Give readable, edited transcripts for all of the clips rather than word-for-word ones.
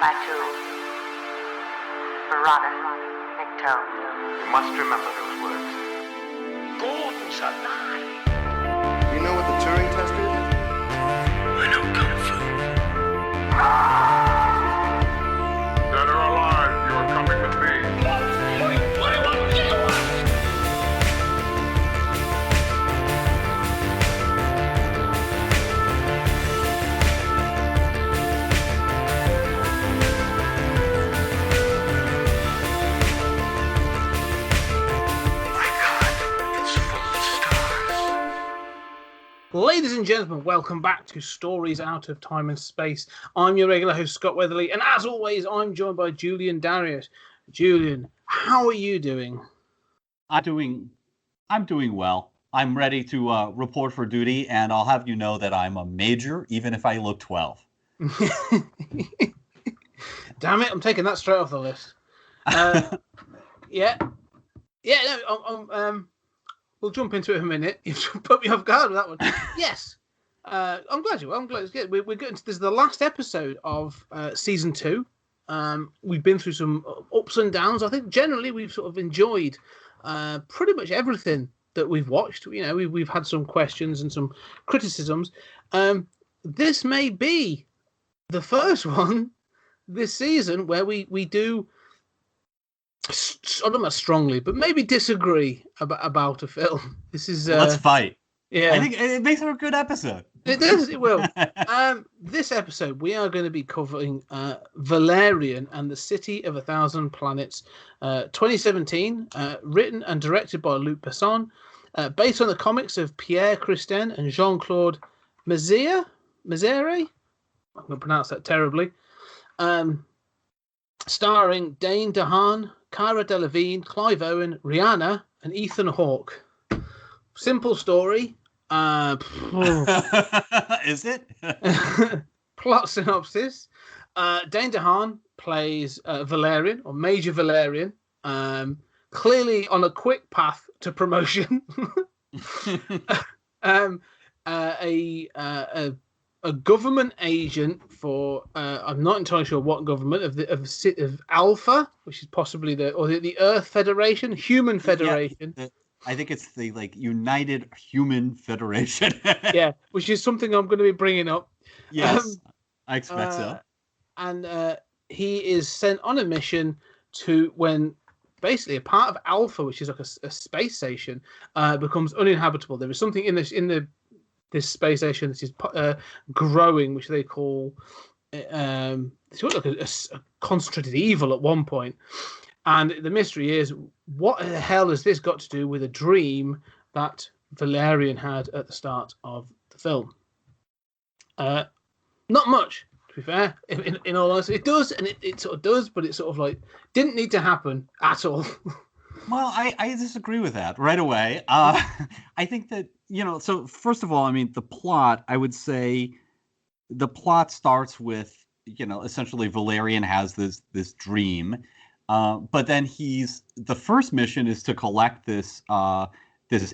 Batu, Barada, Nikto. You must remember those words. Gordon's alive. You know what the Turing test is? I know Kung Fu. Dead or alive, you are coming with me. Ladies and gentlemen, welcome back to Stories Out of Time and Space. I'm your regular host, Scott Weatherly, and as always, I'm joined by Julian Darius. Julian, how are you doing? I'm doing well. I'm ready to report for duty, and I'll have you know that I'm a major, even if I look 12. Damn it, I'm taking that straight off the list. We'll jump into it in a minute. You've put me off guard with that one. Yes. I'm glad you will. I'm glad it's good. We're good. This is the last episode of season 2. We've been through some ups and downs. I think generally we've sort of enjoyed pretty much everything that we've watched. You know, we've had some questions and some criticisms. This may be the first one this season where we do, I don't know strongly, but maybe disagree about a film. This is let's fight. Yeah, I think it makes it a good episode. It does. It will. This episode, we are going to be covering Valerian and the City of a Thousand Planets, 2017, written and directed by Luc Besson, based on the comics of Pierre Christin and Jean-Claude Mézières. I'm going to pronounce that terribly. Starring Dane DeHaan, Cara Delevingne, Clive Owen, Rihanna, and Ethan Hawke. Simple story. Is it? Plot synopsis. Dane DeHaan plays Valerian, or Major Valerian, clearly on a quick path to promotion. A government agent for I'm not entirely sure what government of Alpha, which is possibly the Earth Federation, Human Federation. Yeah, I think it's the United Human Federation. Yeah, which is something I'm going to be bringing up. Yes, I expect so. And he is sent on a mission when basically a part of Alpha, which is like a space station, becomes uninhabitable. There is something in this space station that is growing, which they call it's like a concentrated evil at one point. And the mystery is, what the hell has this got to do with a dream that Valerian had at the start of the film? Not much, to be fair, in all honesty. It does, and it sort of does, but it sort of like didn't need to happen at all. Well, I disagree with that right away. I think that, so first of all, I mean, the plot, I would say the plot starts with, essentially Valerian has this dream, but then the first mission is to collect this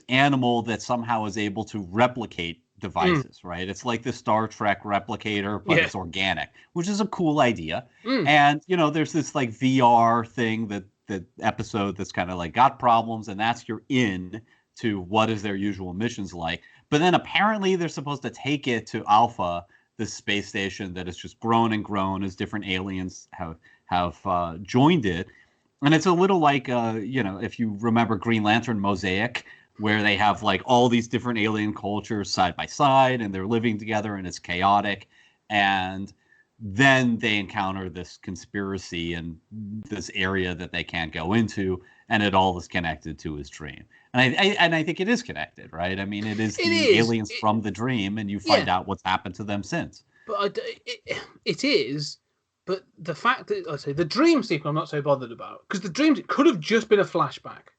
animal that somehow is able to replicate devices, right? It's like the Star Trek replicator, but it's organic, which is a cool idea. And, there's this like VR thing the episode that's kind of like got problems, and that's your in to what is their usual missions like. But then apparently they're supposed to take it to Alpha, this space station that has just grown and grown as different aliens have joined it. And it's a little like, if you remember Green Lantern Mosaic, where they have like all these different alien cultures side by side, and they're living together, and it's chaotic. And then they encounter this conspiracy in this area that they can't go into, and it all is connected to his dream. And I think it is connected, right? I mean, it is aliens from the dream, and you find out what's happened to them since. But it is. But the fact that, I say, the dream sequence, I'm not so bothered about, because the dreams, it could have just been a flashback.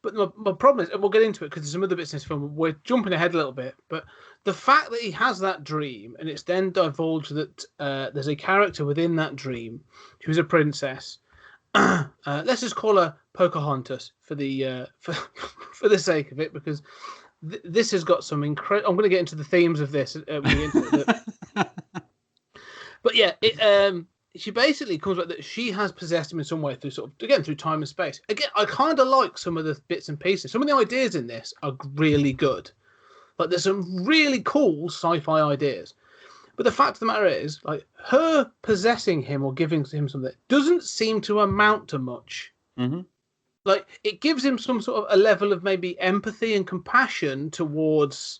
But my problem is, and we'll get into it because there's some other bits in this film, we're jumping ahead a little bit, but the fact that he has that dream, and it's then divulged that there's a character within that dream who's a princess. Let's just call her Pocahontas for the for the sake of it, because this has got some incredible. I'm going to get into the themes of this. But yeah, she basically comes back that she has possessed him in some way through through time and space. Again, I kind of like some of the bits and pieces. Some of the ideas in this are really good. Like there's some really cool sci-fi ideas. But the fact of the matter is, like her possessing him or giving him something doesn't seem to amount to much. Mm-hmm. Like it gives him some sort of a level of maybe empathy and compassion towards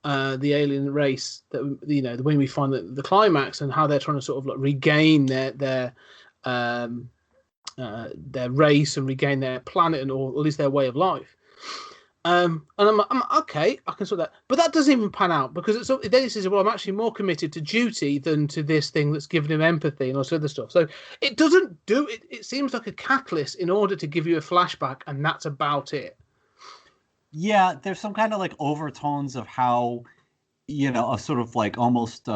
the alien race that when we find the climax and how they're trying to sort of like regain their race and regain their planet or at least their way of life. And I'm okay, I can sort that, but that doesn't even pan out because then he says, "Well, I'm actually more committed to duty than to this thing that's given him empathy and all this other stuff." So it doesn't do it. It seems like a catalyst in order to give you a flashback, and that's about it. Yeah, there's some kind of like overtones of how, a sort of like almost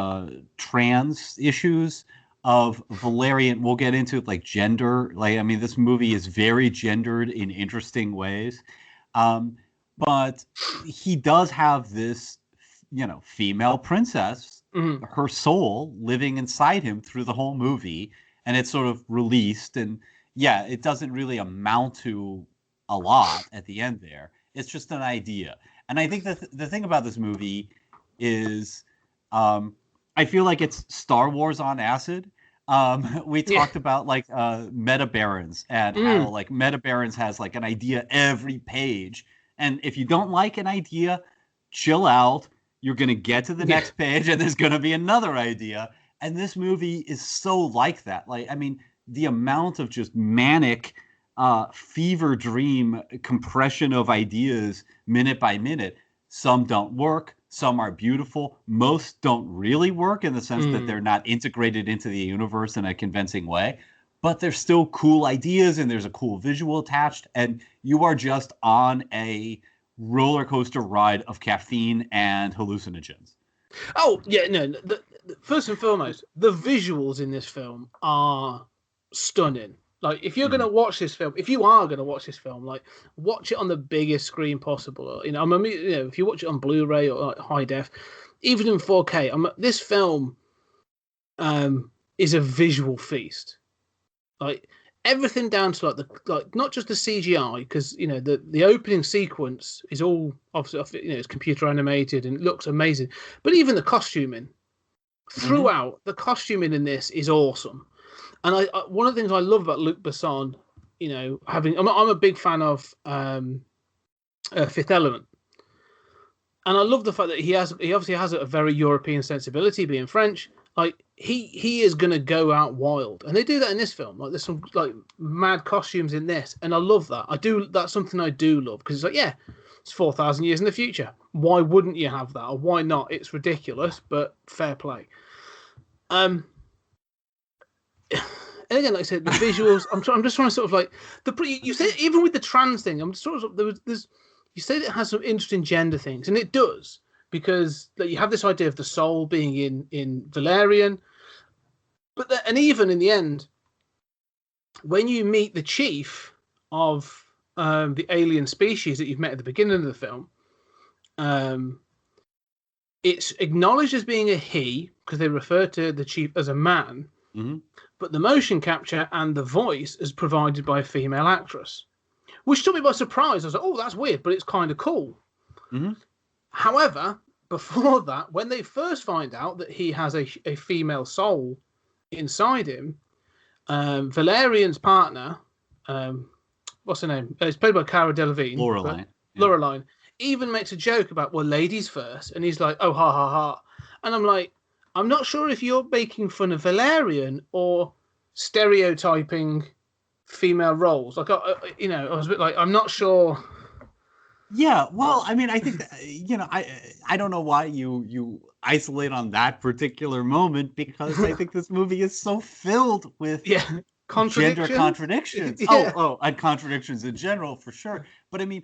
trans issues of Valerian. We'll get into like gender. Like, I mean, this movie is very gendered in interesting ways. But he does have this, female princess, her soul living inside him through the whole movie. And it's sort of released. And yeah, it doesn't really amount to a lot at the end there. It's just an idea. And I think that the thing about this movie is I feel like it's Star Wars on acid. We talked about like Meta Barons and how like Meta Barons has like an idea every page. And if you don't like an idea, chill out. You're going to get to the next page and there's going to be another idea. And this movie is so like that. Like, I mean, the amount of just manic fever dream compression of ideas minute by minute. Some don't work. Some are beautiful. Most don't really work in the sense that they're not integrated into the universe in a convincing way. But there's still cool ideas and there's a cool visual attached. And you are just on a roller coaster ride of caffeine and hallucinogens. Oh, yeah, no. First and foremost, the visuals in this film are stunning. Like, if you're going to watch this film, if you are going to watch this film, like, watch it on the biggest screen possible. Or, if you watch it on Blu-ray or like, high def, even in 4K, this film is a visual feast. Like everything down to like not just the CGI, because the opening sequence is all obviously it's computer animated and it looks amazing, but even the costuming throughout, the costuming in this is awesome. And I one of the things I love about Luc Besson, I'm a big fan of Fifth Element, and I love the fact that he obviously has a very European sensibility, being French. Like he is gonna go out wild, and they do that in this film. Like there's some like mad costumes in this, and I love that. That's something I do love because it's like it's 4,000 years in the future. Why wouldn't you have that, or why not? It's ridiculous, but fair play. And again, like I said, the visuals. I'm just trying to sort of like you said even with the trans thing. I'm sort of there's you said it has some interesting gender things, and it does. Because you have this idea of the soul being in Valerian, and even in the end, when you meet the chief of the alien species that you've met at the beginning of the film, it's acknowledged as being a he because they refer to the chief as a man, but the motion capture and the voice is provided by a female actress, which took me by surprise. I was like, oh, that's weird, but it's kind of cool. However, before that, when they first find out that he has a female soul inside him, Valerian's partner, what's her name? It's played by Cara Delevingne. Laureline. Laureline even makes a joke about, well, ladies first. And he's like, oh, ha, ha, ha. And I'm like, I'm not sure if you're making fun of Valerian or stereotyping female roles. Like, I was a bit like, I'm not sure. Yeah, well, I mean, I think that, I don't know why you isolate on that particular moment because I think this movie is so filled with gender contradictions. And contradictions in general for sure. But I mean,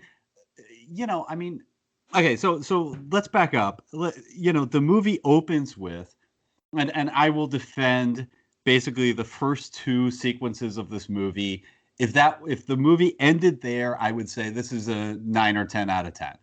okay, so let's back up. The movie opens with, and I will defend basically the first two sequences of this movie. If the movie ended there, I would say this is a 9 or 10 out of 10.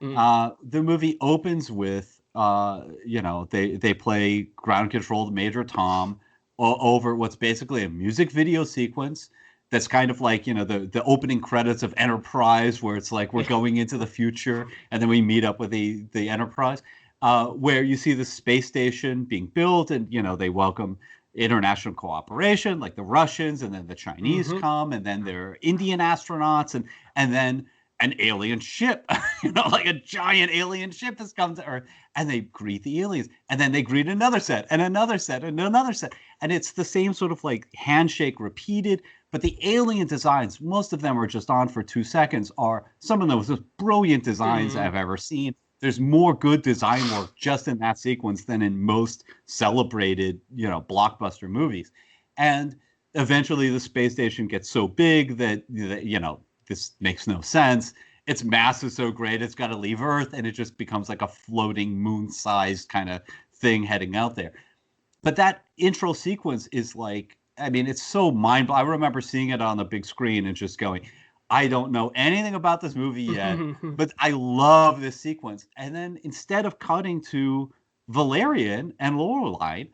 The movie opens with, they play ground controlled Major Tom over what's basically a music video sequence that's kind of like, the opening credits of Enterprise, where it's like we're going into the future and then we meet up with the Enterprise, where you see the space station being built and, they welcome international cooperation, like the Russians, and then the Chinese come, and then there are Indian astronauts, and then an alien ship, like a giant alien ship has come to Earth, and they greet the aliens, and then they greet another set, and another set, and another set, and it's the same sort of like handshake repeated. But the alien designs, most of them are just on for 2 seconds, are some of the most brilliant designs I've ever seen. There's more good design work just in that sequence than in most celebrated, blockbuster movies. And eventually the space station gets so big that this makes no sense. Its mass is so great, it's got to leave Earth, and it just becomes like a floating moon-sized kind of thing heading out there. But that intro sequence is like, it's so mind-blowing. I remember seeing it on the big screen and just going, I don't know anything about this movie yet, but I love this sequence. And then instead of cutting to Valerian and Lorelei,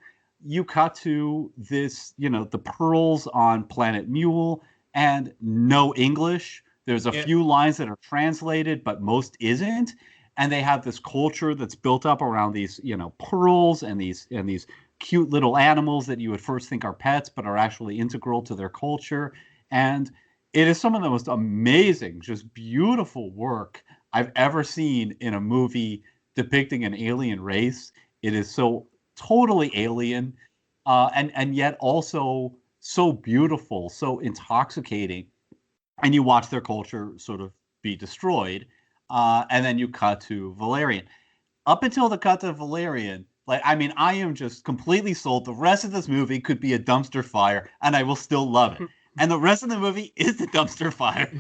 you cut to this, the pearls on Planet Mule, and no English. There's a few lines that are translated, but most isn't. And they have this culture that's built up around these, pearls and these cute little animals that you would first think are pets, but are actually integral to their culture. And it is some of the most amazing, just beautiful work I've ever seen in a movie depicting an alien race. It is so totally alien, and yet also so beautiful, so intoxicating. And you watch their culture sort of be destroyed, and then you cut to Valerian. Up until the cut to Valerian, I am just completely sold. The rest of this movie could be a dumpster fire, and I will still love it. And the rest of the movie is the dumpster fire.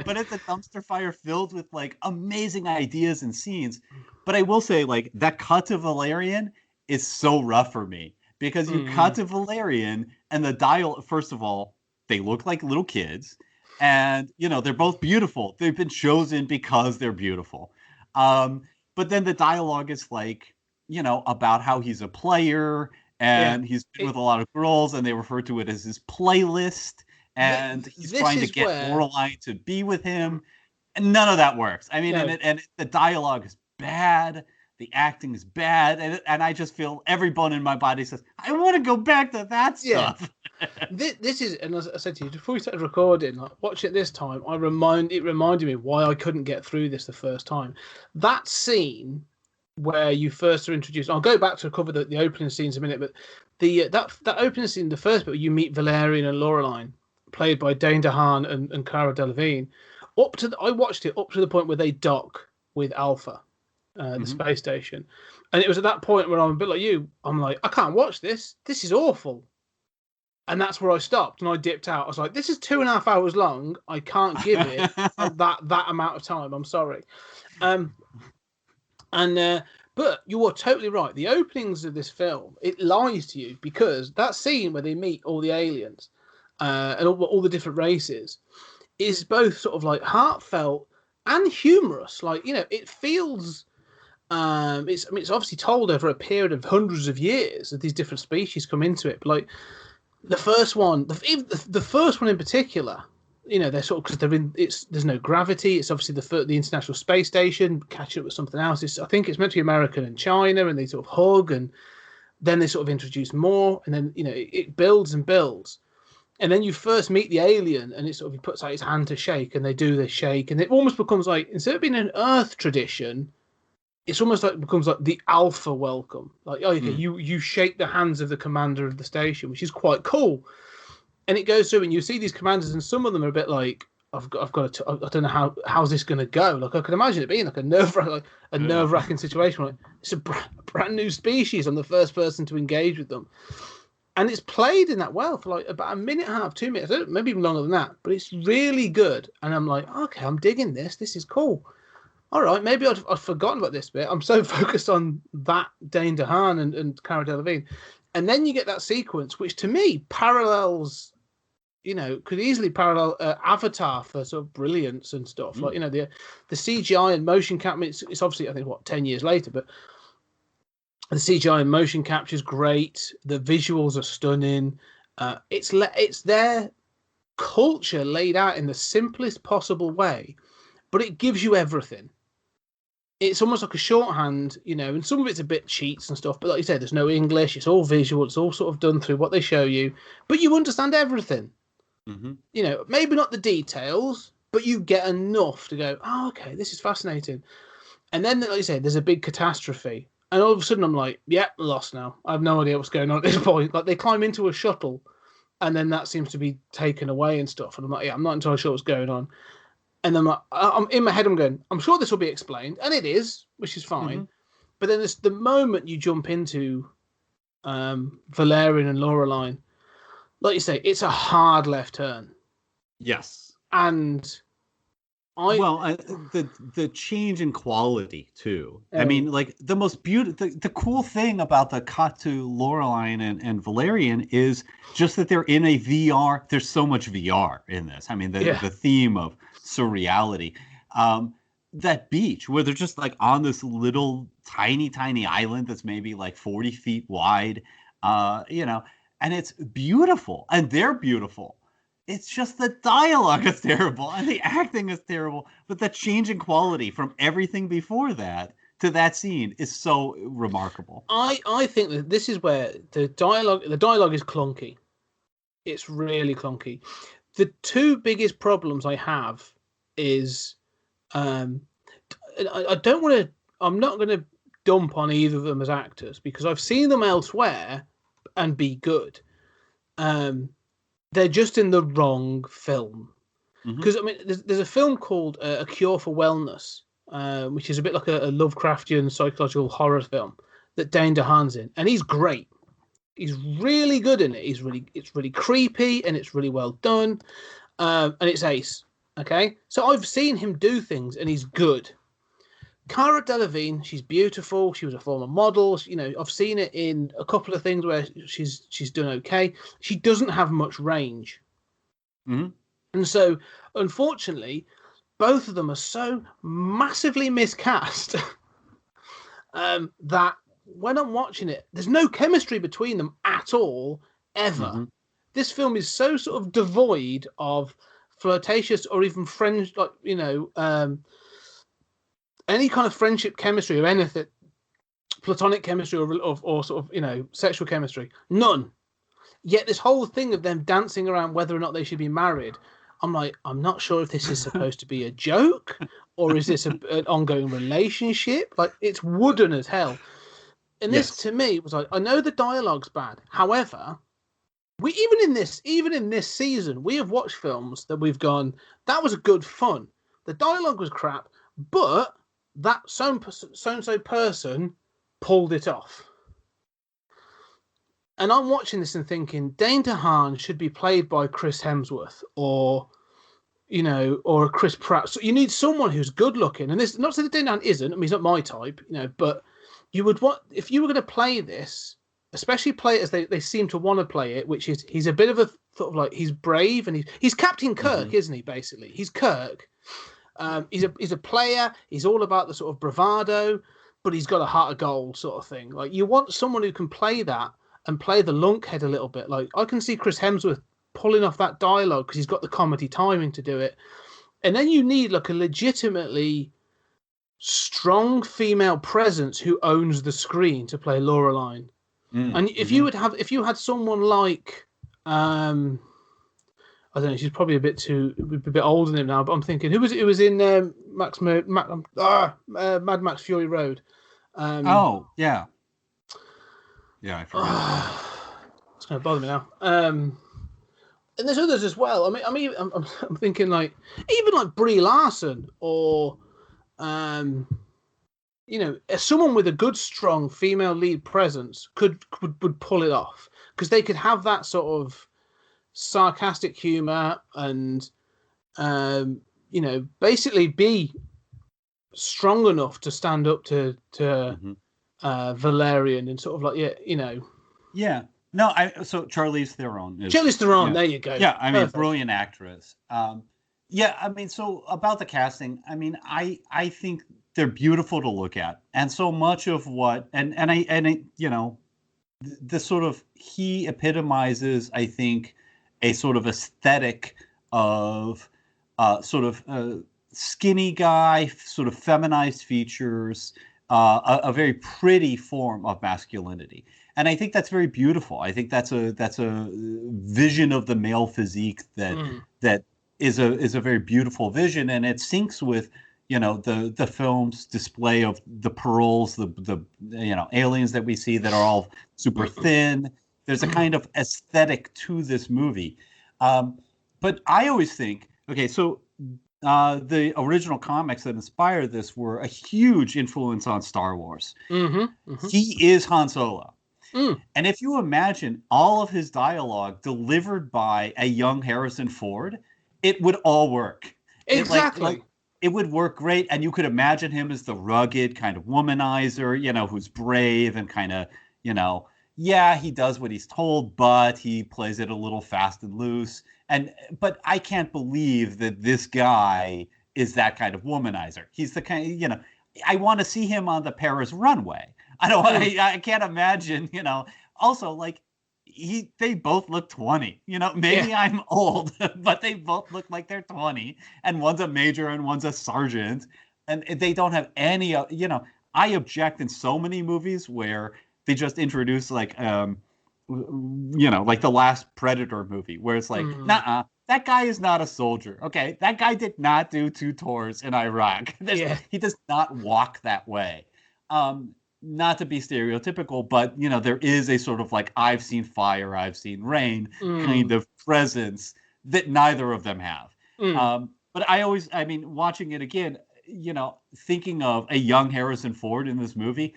But it's a dumpster fire filled with, amazing ideas and scenes. But I will say, that cut to Valerian is so rough for me. Because you cut to Valerian, and the dialogue, first of all, they look like little kids. And, they're both beautiful. They've been chosen because they're beautiful. But then the dialogue is about how he's a player, and he's been with a lot of girls, and they refer to it as his playlist, and he's trying to get Lorelei to be with him, and none of that works. And the dialogue is bad, the acting is bad, and I just feel every bone in my body says, I want to go back to that stuff. This is, and as I said to you before we started recording, watching it this time, it reminded me why I couldn't get through this the first time. That scene where you first are introduced, I'll go back to cover the opening scenes in a minute, but that opening scene, the first bit where you meet Valerian and Lorelei, played by Dane DeHaan and Cara Delevingne, I watched it up to the point where they dock with Alpha, the space station, and it was at that point where I'm a bit like you. I'm like, I can't watch this. This is awful. And that's where I stopped and I dipped out. I was like, this is 2.5 hours long. I can't give it that amount of time. I'm sorry. But you are totally right. The openings of this film, it lies to you, because that scene where they meet all the aliens and all the different races is both sort of heartfelt and humorous. It feels it's obviously told over a period of hundreds of years that these different species come into it. But the first one, the first one in particular, they're sort of, because they're in. There's no gravity. It's obviously the International Space Station catching up with something else. I think it's meant to be American and China, and they sort of hug, and then they sort of introduce more, and then it builds and builds, and then you first meet the alien, and he puts out his hand to shake, and they do this shake, and it almost becomes instead of being an Earth tradition, it's almost becomes the Alpha welcome. You shake the hands of the commander of the station, which is quite cool. And it goes through, and you see these commanders, and some of them are a bit like, I don't know how's this going to go. I can imagine it being a nerve-wracking situation. It's a brand new species. I'm the first person to engage with them, and it's played in that well for about 1.5 minutes, 2 minutes, maybe even longer than that. But it's really good, and I'm like, okay, I'm digging this. This is cool. All right, maybe I'd forgotten about this bit. I'm so focused on that Dane DeHaan and Cara Delevingne, and then you get that sequence, which to me parallels. Could easily parallel Avatar for sort of brilliance and stuff. The CGI and motion capture. It's obviously, I think, 10 years later, but The CGI and motion capture is great. The visuals are stunning. It's their culture laid out in the simplest possible way, but it gives you everything. It's almost like a shorthand, and some of it's a bit cheats and stuff, but like you said, there's no English, it's all visual, it's all sort of done through what they show you, but you understand everything. Mm-hmm. Maybe not the details, but you get enough to go, oh, okay, this is fascinating. And then, like you say, there's a big catastrophe. And all of a sudden I'm like, yep, lost now. I have no idea what's going on at this point. Like, they climb into a shuttle, and then that seems to be taken away and stuff. And I'm like, yeah, I'm not entirely sure what's going on. And then I'm in my head, I'm going, I'm sure this will be explained. And it is, which is fine. Mm-hmm. But then there's the moment you jump into Valerian and Laureline, like you say, it's a hard left turn. Yes. And the change in quality too. I mean, like, the most beautiful, the cool thing about the cut to Laureline and Valerian is just that they're in a VR. There's so much VR in this. I mean, the theme of surreality. That beach where they're just like on this little tiny island that's maybe like 40 feet wide, and it's beautiful, and they're beautiful. It's just the dialogue is terrible and the acting is terrible, but the change in quality from everything before that to that scene is so remarkable. I think that this is where the dialogue is clunky. It's really clunky. The two biggest problems I have is I'm not going to dump on either of them as actors because I've seen them elsewhere and be good. They're just in the wrong film. Because, I mean, there's a film called A Cure for Wellness, which is a bit like a Lovecraftian psychological horror film that Dane DeHaan's in. And he's great. He's really good in it. It's really creepy and it's really well done. And it's ace. Okay? So I've seen him do things and he's good. Cara Delevingne, she's beautiful. She was a former model. I've seen it in a couple of things where she's done okay. She doesn't have much range. Mm-hmm. And so, unfortunately, both of them are so massively miscast that when I'm watching it, there's no chemistry between them at all, ever. Mm-hmm. This film is so sort of devoid of flirtatious or even friends, like, any kind of friendship chemistry or anything, platonic chemistry or sort of, sexual chemistry. None. Yet this whole thing of them dancing around whether or not they should be married, I'm like, I'm not sure if this is supposed to be a joke or is this an ongoing relationship? Like, it's wooden as hell. And this, to me, was like, I know the dialogue's bad. However, even in this season, we have watched films that we've gone, that was a good fun. The dialogue was crap, but that so-and-so person pulled it off. And I'm watching this and thinking, Dane DeHaan should be played by Chris Hemsworth or a Chris Pratt. So you need someone who's good looking. And this, not to say that Dane DeHaan isn't, I mean, he's not my type, but you would want, if you were going to play this, especially play it as they seem to want to play it, which is, he's a bit of a sort of like, he's brave and he's Captain Kirk, isn't he, basically? He's Kirk. He's a player. He's all about the sort of bravado, but he's got a heart of gold sort of thing. Like, you want someone who can play that and play the lunkhead a little bit. Like, I can see Chris Hemsworth pulling off that dialogue because he's got the comedy timing to do it. And then you need like a legitimately strong female presence who owns the screen to play Laureline. And if you had someone like, I don't know, she's probably a bit older than him now, but I'm thinking, who was it? It was in Mad Max Fury Road. Yeah, I forgot. It's going to bother me now. And there's others as well. I mean, I'm thinking like even like Brie Larson or, someone with a good, strong female lead presence would pull it off because they could have that sort of sarcastic humor and basically be strong enough to stand up to Valerian and sort of like so Charlize Theron there you go. Yeah, I mean, brilliant actress. So about the casting, I mean, I think they're beautiful to look at, and so much of what this sort of, he epitomizes, I think, a sort of aesthetic of skinny guy, sort of feminized features, a very pretty form of masculinity. And I think that's very beautiful. I think that's a vision of the male physique that is a very beautiful vision, and it syncs with the film's display of the pearls, the aliens that we see that are all super thin. There's a kind of aesthetic to this movie. But I always think, okay, so the original comics that inspired this were a huge influence on Star Wars. He is Han Solo. And if you imagine all of his dialogue delivered by a young Harrison Ford, it would all work. Exactly. It would work great. And you could imagine him as the rugged kind of womanizer, who's brave and kind of, he does what he's told, but he plays it a little fast and loose. But I can't believe that this guy is that kind of womanizer. He's the kind, I want to see him on the Paris runway. I can't imagine, also they both look 20, maybe I'm old, but they both look like they're 20, and one's a major and one's a sergeant, and they don't have any, I object in so many movies where they just introduce like the last Predator movie where it's like, nah, that guy is not a soldier. Okay. That guy did not do 2 tours in Iraq. He does not walk that way. Not to be stereotypical, but there is a sort of like, I've seen fire, I've seen rain kind of presence that neither of them have. But watching it again, thinking of a young Harrison Ford in this movie,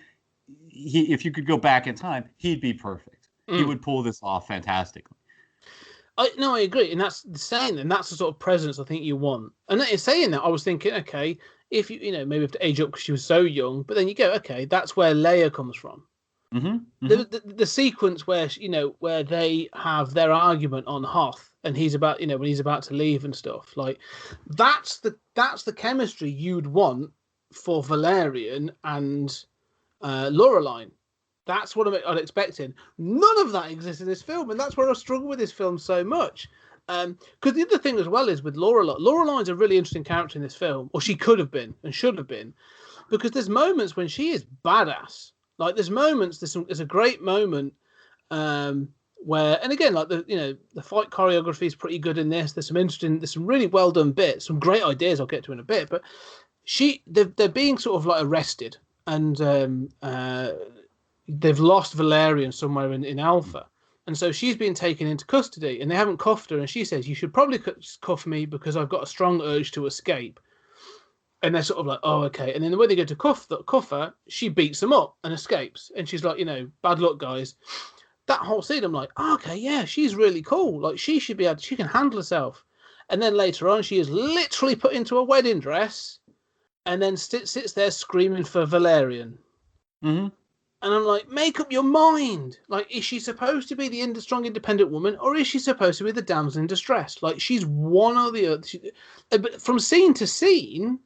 if you could go back in time, he'd be perfect. He would pull this off fantastically. I agree, and that's the sort of presence I think you want. And in saying that, I was thinking, okay, if maybe have to age up because she was so young, but then you go, okay, that's where Leia comes from. The sequence where where they have their argument on Hoth, and he's about when he's about to leave and stuff, like that's the chemistry you'd want for Valerian and Laureline. That's what I'm expecting. None of that exists in this film, and that's where I struggle with this film so much. Because the other thing as well is with Laureline's a really interesting character in this film, or she could have been and should have been, because there's moments when she is badass. Like there's moments, there's a great moment where, and again, like the fight choreography is pretty good in this. There's some really well done bits, some great ideas I'll get to in a bit, but they're being sort of like arrested, and they've lost Valerian somewhere in Alpha. And so she's been taken into custody, and they haven't cuffed her. And she says, you should probably cuff me because I've got a strong urge to escape. And they're sort of like, oh, okay. And then when they go to cuff her, she beats them up and escapes. And she's like, bad luck, guys. That whole scene, I'm like, oh, okay, yeah, she's really cool. Like she can handle herself. And then later on, she is literally put into a wedding dress and then sits there screaming for Valerian. And I'm like, make up your mind. Like, is she supposed to be the strong, independent woman, or is she supposed to be the damsel in distress? Like, she's one or the other. But from scene to scene,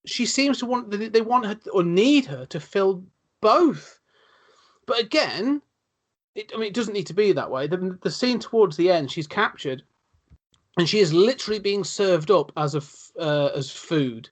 she seems to they want her or need her to fill both. But again, it doesn't need to be that way. The scene towards the end, she's captured, and she is literally being served up as food.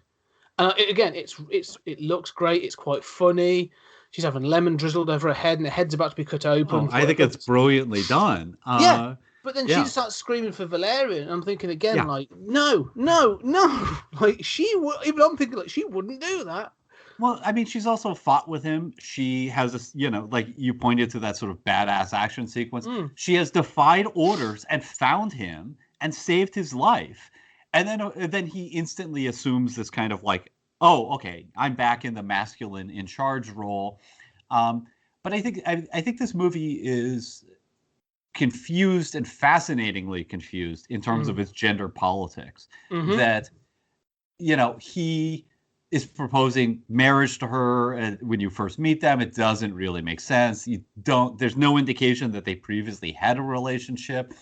And again, it looks great. It's quite funny. She's having lemon drizzled over her head, and her head's about to be cut open. I think it's brilliantly done. But then she starts screaming for Valerian, and I'm thinking again, like, no. Like, even I'm thinking, like, she wouldn't do that. Well, I mean, she's also fought with him. She has this, like you pointed to that sort of badass action sequence. She has defied orders and found him and saved his life. And then he instantly assumes this kind of like, oh, okay, I'm back in the masculine in charge role. But I think this movie is confused and fascinatingly confused in terms of its gender politics. That, he is proposing marriage to her, and when you first meet them, it doesn't really make sense. There's no indication that they previously had a relationship.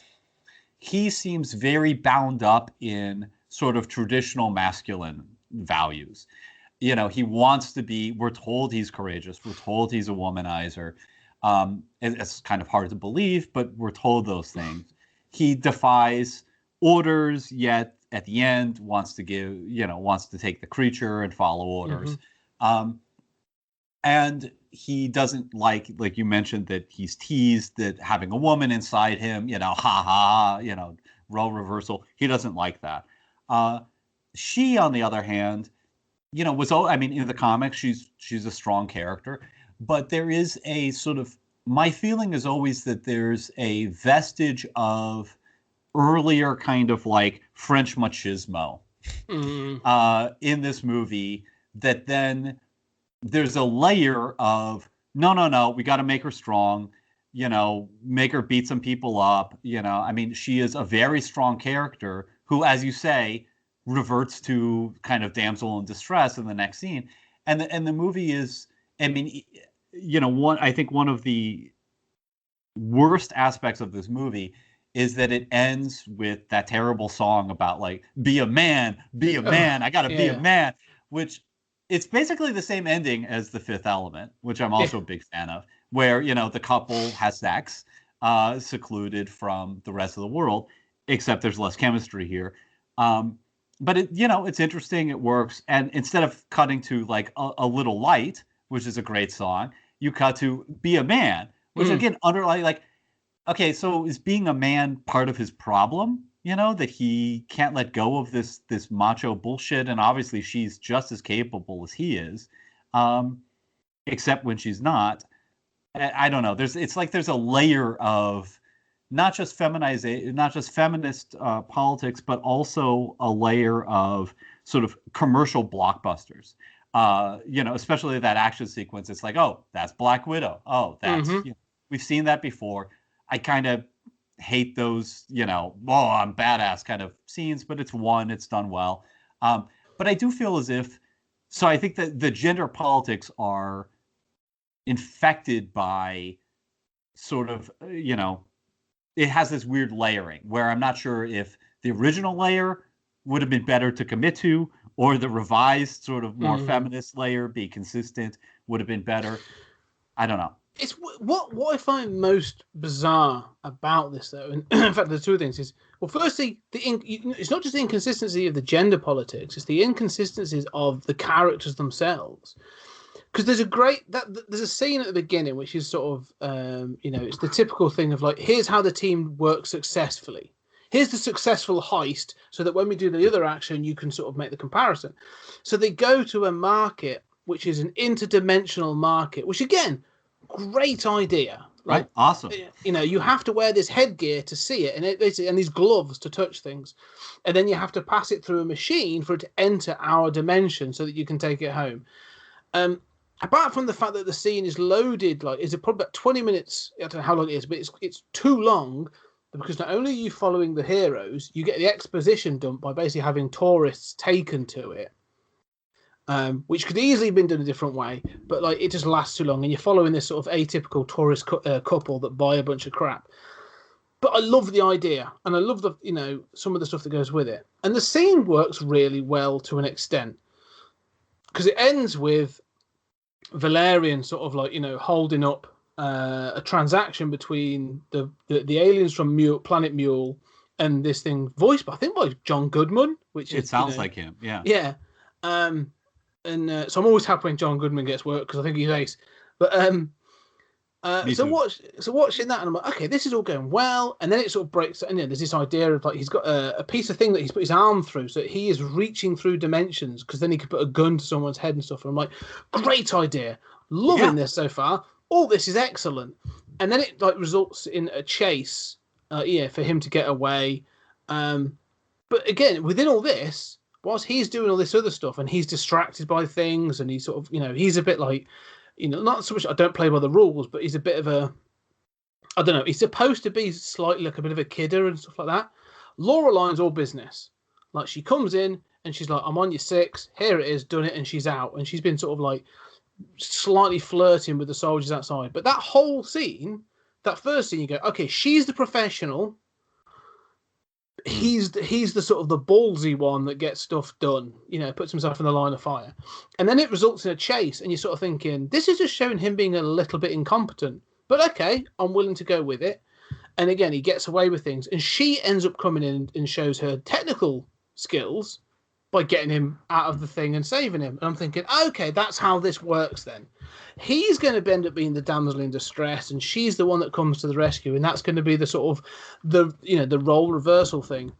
He seems very bound up in sort of traditional masculine values. He wants to be. We're told he's courageous. We're told he's a womanizer. It's kind of hard to believe, but we're told those things. He defies orders, yet at the end wants to take the creature and follow orders. And he doesn't like you mentioned, that he's teased that having a woman inside him, ha ha, role reversal. He doesn't like that. She, on the other hand, in the comics, she's a strong character, but there is a sort of, my feeling is always that there's a vestige of earlier kind of like French machismo in this movie, that then there's a layer of no, we got to make her strong, make her beat some people up, she is a very strong character who, as you say, reverts to kind of damsel in distress in the next scene. And the movie is, I think one of the worst aspects of this movie is that it ends with that terrible song about like, be a man, I gotta be a man, which it's basically the same ending as The Fifth Element, which I'm also a big fan of, where, the couple has sex, secluded from the rest of the world, except there's less chemistry here. But it's interesting, it works. And instead of cutting to like a Little Light, which is a great song, you cut to Be a Man, which again, underlying like, okay, so is being a man part of his problem? That he can't let go of this macho bullshit, and obviously she's just as capable as he is, except when she's not. I don't know. There's a layer of not just feminist politics, but also a layer of sort of commercial blockbusters. Especially that action sequence. It's like, oh, that's Black Widow. Oh, that's we've seen that before. I kind of hate those, I'm badass kind of scenes, but it's done well. But I do feel as if, so I think that the gender politics are infected by sort of, it has this weird layering where I'm not sure if the original layer would have been better to commit to, or the revised sort of more feminist layer, be consistent, would have been better. I don't know. It's what I find most bizarre about this, though, and in fact, there's two things. Is, well, firstly, it's not just the inconsistency of the gender politics; it's the inconsistencies of the characters themselves. Because there's a scene at the beginning which is sort of, it's the typical thing of like, here's how the team works successfully. Here's the successful heist, so that when we do the other action, you can sort of make the comparison. So they go to a market which is an interdimensional market, which again, great idea, right? Awesome. You have to wear this headgear to see it, and these gloves to touch things, and then you have to pass it through a machine for it to enter our dimension so that you can take it home. Apart from the fact that the scene is loaded, like, is it probably about 20 minutes? I don't know how long it is, but it's too long, because not only are you following the heroes, you get the exposition dumped by basically having tourists taken to it. Which could easily have been done a different way, but like it just lasts too long, and you're following this sort of atypical tourist couple that buy a bunch of crap. But I love the idea, and I love the some of the stuff that goes with it, and the scene works really well to an extent, because it ends with Valerian sort of like holding up a transaction between the aliens from Planet Mule and this thing voiced by John Goodman, which it sounds like him, yeah. And so I'm always happy when John Goodman gets work because I think he's ace. But so watching that, and I'm like, okay, this is all going well. And then it sort of breaks, and there's this idea of like he's got a piece of thing that he's put his arm through, so that he is reaching through dimensions, because then he could put a gun to someone's head and stuff. And I'm like, great idea, loving this so far. All this is excellent. And then it like results in a chase, for him to get away. But again, within all this, whilst he's doing all this other stuff and he's distracted by things, and he's sort of, he's a bit like, not so much I don't play by the rules, but he's a bit of a, I don't know, he's supposed to be slightly like a bit of a kidder and stuff like that. Loreline's all business. Like, she comes in and she's like, I'm on your 6, here it is, done it, and she's out. And she's been sort of like slightly flirting with the soldiers outside. But that whole scene, that first scene, you go, okay, she's the professional. he's the sort of the ballsy one that gets stuff done, puts himself in the line of fire. And then it results in a chase, and you're sort of thinking, this is just showing him being a little bit incompetent. But okay, I'm willing to go with it. And again, he gets away with things. And she ends up coming in and shows her technical skills by getting him out of the thing and saving him. And I'm thinking, okay, that's how this works then. He's going to end up being the damsel in distress, and she's the one that comes to the rescue, and that's going to be the sort of the role reversal thing.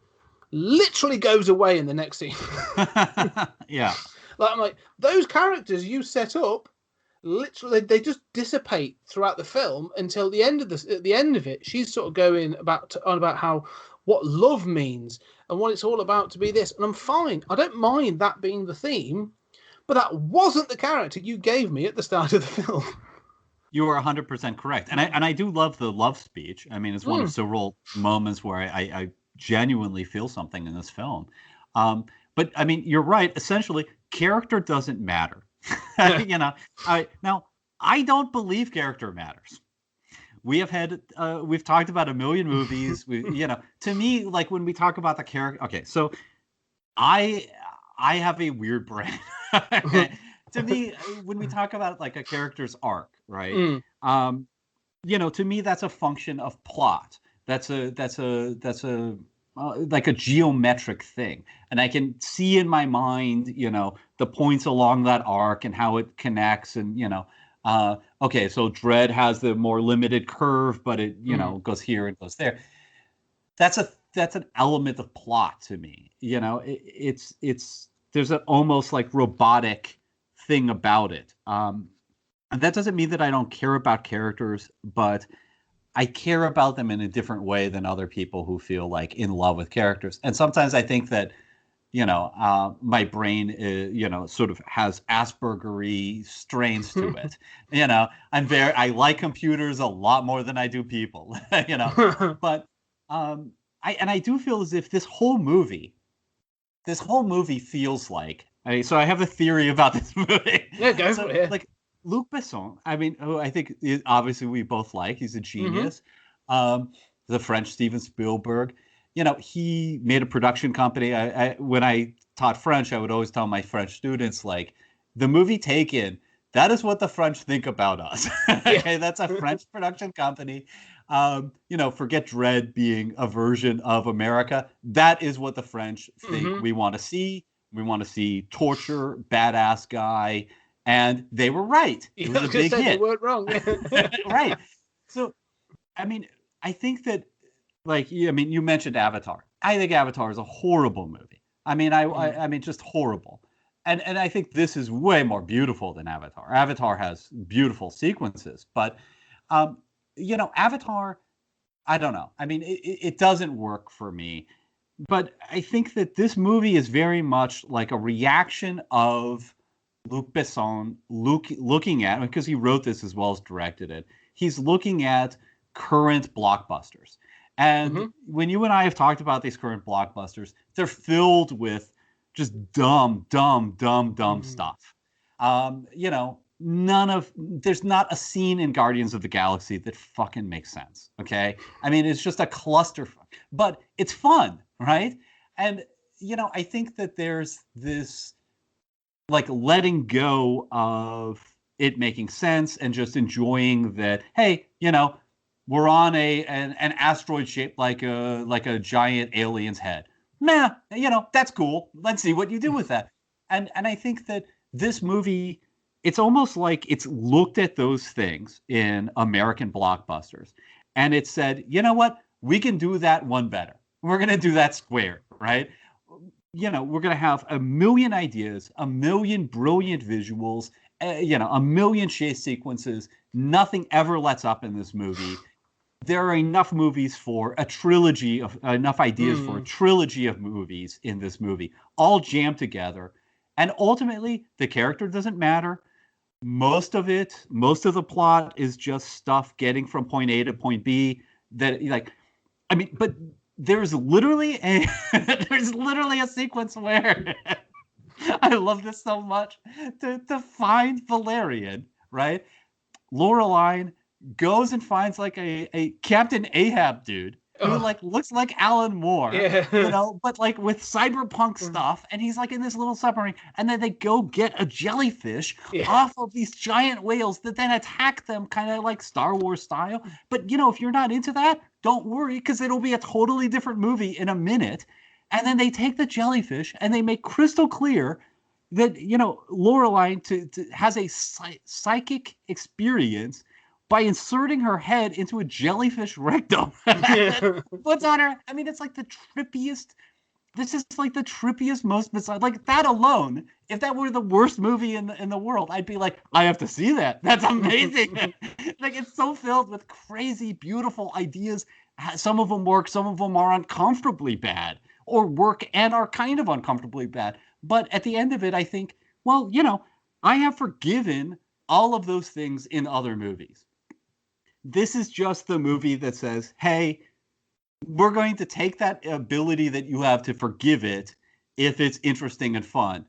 Literally goes away in the next scene. Yeah. I'm like, those characters you set up, literally they just dissipate throughout the film until the end of at the end of it, she's sort of going on about how what love means and what it's all about to be this. And I'm fine. I don't mind that being the theme, but that wasn't the character you gave me at the start of the film. You are 100% correct. And I do love the love speech. I mean, it's one of several moments where I genuinely feel something in this film. But I mean, you're right. Essentially, character doesn't matter. Now, I don't believe character matters. We've talked about a million movies. To me, like when we talk about the character, okay, so I have a weird brain. Okay? To me, when we talk about like a character's arc, right? To me, that's a function of plot. That's a like a geometric thing, and I can see in my mind, the points along that arc and how it connects, and okay, so Dredd has the more limited curve, but it goes here and goes there. That's an element of plot to me. It's there's an almost like robotic thing about it. And that doesn't mean that I don't care about characters, but I care about them in a different way than other people who feel like in love with characters. And sometimes I think that, my brain, sort of has Asperger-y strains to it. I like computers a lot more than I do people, but I do feel as if this whole movie feels like, so I have a theory about this movie. Yeah, go for it. Like, Luc Besson, I mean, who I think obviously we both like. He's a genius. The French Steven Spielberg. He made a production company. When I taught French, I would always tell my French students, like, the movie Taken, that is what the French think about us. Okay, that's a French production company. Forget Dredd being a version of America. That is what the French think we want to see. We want to see torture, badass guy. And they were right. It was a big hit. They weren't wrong. Right. So, I mean, I think that, like, you mentioned Avatar. I think Avatar is a horrible movie. I mean, just horrible. And I think this is way more beautiful than Avatar. Avatar has beautiful sequences, but, Avatar, I don't know. I mean, it doesn't work for me. But I think that this movie is very much like a reaction of Luc Besson looking at, because he wrote this as well as directed it, he's looking at current blockbusters. And when you and I have talked about these current blockbusters, they're filled with just dumb stuff. There's not a scene in Guardians of the Galaxy that fucking makes sense. Okay. I mean, it's just a clusterfuck, but it's fun, right? And, I think that there's this, like, letting go of it making sense and just enjoying that, hey, we're on an asteroid shaped like a giant alien's head. Meh, that's cool. Let's see what you do with that. And I think that this movie, it's almost like it's looked at those things in American blockbusters and it said, you know what? We can do that one better. We're going to do that square, right? We're going to have a million ideas, a million brilliant visuals, a million chase sequences. Nothing ever lets up in this movie. There are enough movies for a trilogy of enough ideas for a trilogy of movies in this movie, all jammed together. And ultimately, the character doesn't matter. Most of the plot is just stuff getting from point A to point B. But there's literally a sequence where I love this so much to find Valerian, right? Laureline goes and finds like a Captain Ahab dude who like looks like Alan Moore, Yeah. you know, but like with cyberpunk stuff, and he's like in this little submarine, and then they go get a jellyfish Yeah. off of these giant whales that then attack them, kind of like Star Wars style. But you know, if you're not into that, don't worry, because it'll be a totally different movie in a minute. And then they take the jellyfish and they make crystal clear that, you know, Lorelai has a psychic experience by inserting her head into a jellyfish rectum. Yeah. What's on her? I mean, it's like the trippiest. This is like the trippiest, most bizarre. Like that alone, if that were the worst movie in the world, I'd be like, I have to see that. That's amazing. Like it's so filled with crazy, beautiful ideas. Some of them work, some of them are uncomfortably bad, or work and are kind of uncomfortably bad. But at the end of it, I think, well, you know, I have forgiven all of those things in other movies. This is just the movie that says, hey, we're going to take that ability that you have to forgive it if it's interesting and fun.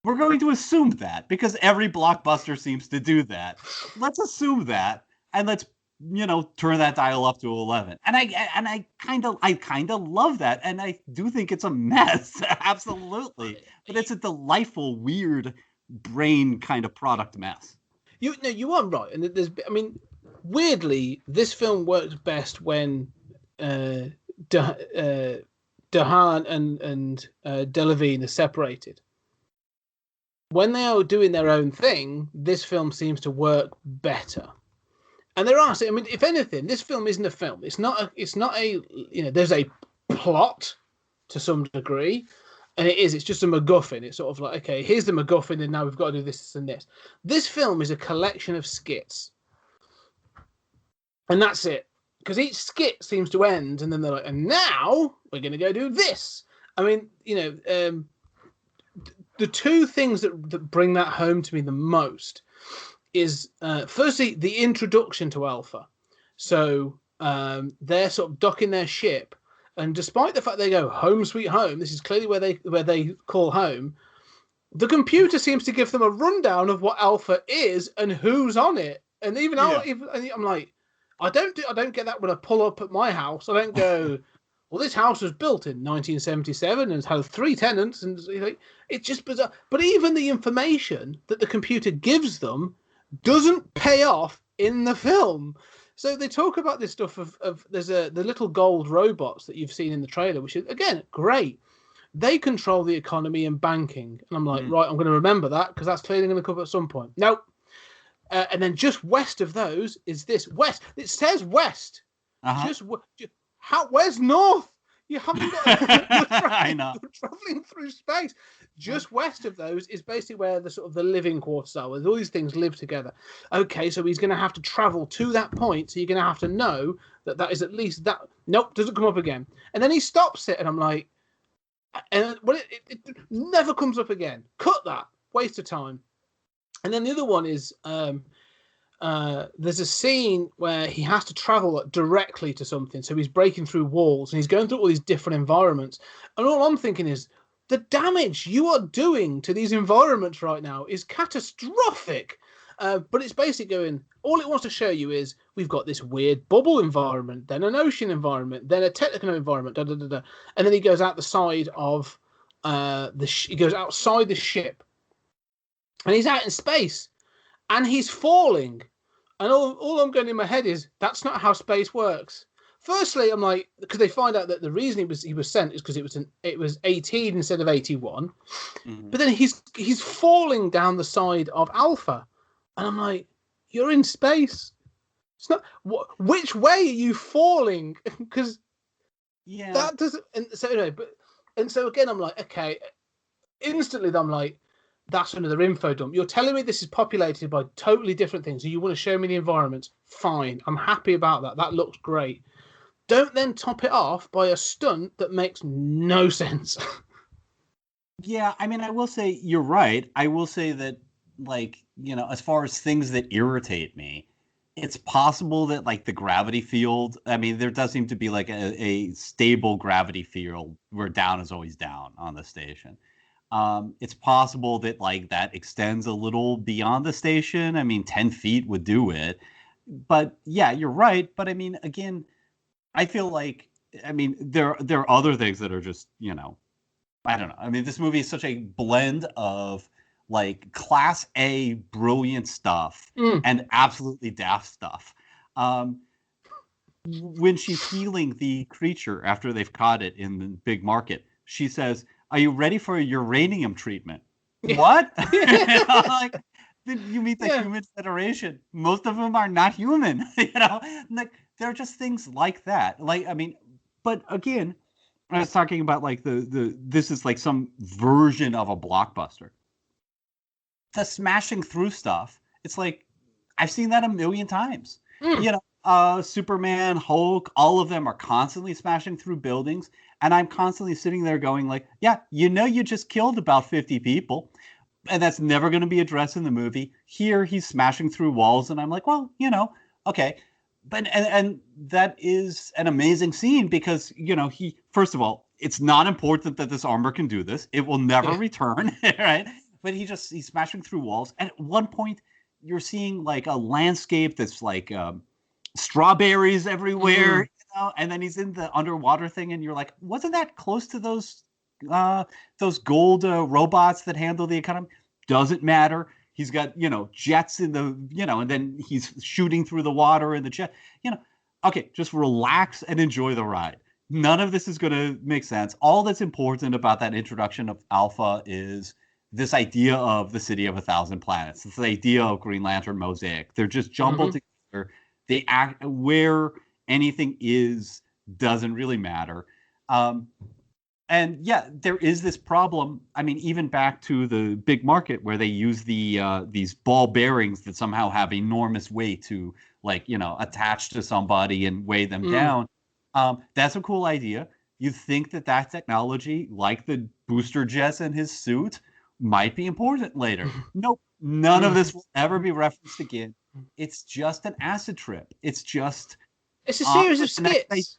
We're going to assume that because every blockbuster seems to do that. Let's assume that, and let's, you know, turn that dial up to 11. And I kind of love that, and I do think it's a mess, absolutely. But it's a delightful, weird brain kind of product mess. You are right, and there's, I mean, weirdly, this film works best when Dehan and Delevingne are separated. When they are doing their own thing, this film seems to work better. And there are, I mean, if anything, this film isn't a film. It's not a, you know, there's a plot to some degree, and it's just a MacGuffin. It's sort of like, okay, here's the MacGuffin, and now we've got to do this and this. This film is a collection of skits. And that's it. Because each skit seems to end, and then they're like, and now we're going to go do this. I mean, you know, the two things that bring that home to me the most is, firstly, the introduction to Alpha. So they're sort of docking their ship, and despite the fact they go home sweet home, this is clearly where they call home. The computer seems to give them a rundown of what Alpha is and who's on it, and even I'm like, I don't get that when I pull up at my house. I don't go, well, this house was built in 1977 and has 3 tenants, and it's just bizarre. But even the information that the computer gives them doesn't pay off in the film. So they talk about this stuff of there's the little gold robots that you've seen in the trailer, which is, again, great. They control the economy and banking. And I'm like, right, I'm going to remember that because that's clearly going to come up at some point. Nope. And then just west of those is this west. It says west. Uh-huh. Where's north? You haven't got. I know. You're traveling through space. Just west of those is basically where the sort of the living quarters are, where all these things live together. Okay, so he's going to have to travel to that point. So you're going to have to know that is at least that. Nope, doesn't come up again. And then he stops it, and I'm like, and it never comes up again. Cut that. Waste of time. And then the other one is there's a scene where he has to travel directly to something. So he's breaking through walls and he's going through all these different environments. And all I'm thinking is the damage you are doing to these environments right now is catastrophic. But it's basically going, all it wants to show you is we've got this weird bubble environment, then an ocean environment, then a technical environment, and then he goes out the side of he goes outside the ship. And he's out in space, and he's falling. And all I'm going in my head is, that's not how space works. Firstly, I'm like, because they find out that the reason he was sent is because it was 18 instead of 81. Mm-hmm. But then he's falling down the side of Alpha, and I'm like, you're in space. It's not. Which way are you falling? Because that doesn't. And so anyway, and so again, I'm like, okay. Instantly, I'm like, that's another info dump. You're telling me this is populated by totally different things. So you want to show me the environments? Fine. I'm happy about that. That looks great. Don't then top it off by a stunt that makes no sense. Yeah, I mean, I will say you're right. I will say that, like, you know, as far as things that irritate me, it's possible that, like, the gravity field, I mean, there does seem to be, like, a stable gravity field where down is always down on the station. It's possible that, like, that extends a little beyond the station. I mean, 10 feet would do it. But, yeah, you're right. But, I mean, again, I feel like I mean, there are other things that are just, I don't know. I mean, this movie is such a blend of like class A brilliant stuff and absolutely daft stuff. When she's healing the creature after they've caught it in the big market, she says, "Are you ready for a uranium treatment?" What? Like, you meet the Human Federation. Most of them are not human. Like there are just things like that. Like, I mean, but again, I was talking about like this is like some version of a blockbuster. The smashing through stuff. It's like I've seen that a million times. Superman, Hulk, all of them are constantly smashing through buildings, and I'm constantly sitting there going like, yeah, you just killed about 50 people, and that's never going to be addressed in the movie. Here he's smashing through walls, and I'm like, well, okay. But and that is an amazing scene because he, first of all, it's not important that this armor can do this. It will never return, right? But he's smashing through walls, and at one point you're seeing like a landscape that's like strawberries everywhere, and then he's in the underwater thing, and you're like, wasn't that close to those gold robots that handle the economy? Doesn't matter. He's got, jets in the, and then he's shooting through the water in the jet. Okay, just relax and enjoy the ride. None of this is going to make sense. All that's important about that introduction of Alpha is this idea of the city of 1,000 planets. This idea of Green Lantern Mosaic. They're just jumbled together. They act where anything is doesn't really matter. And yeah, there is this problem. I mean, even back to the big market where they use these ball bearings that somehow have enormous weight to attach to somebody and weigh them down. That's a cool idea. You think that technology, like the booster jets in his suit, might be important later. Nope. None of this will ever be referenced again. It's just an acid trip. It's a series of skits.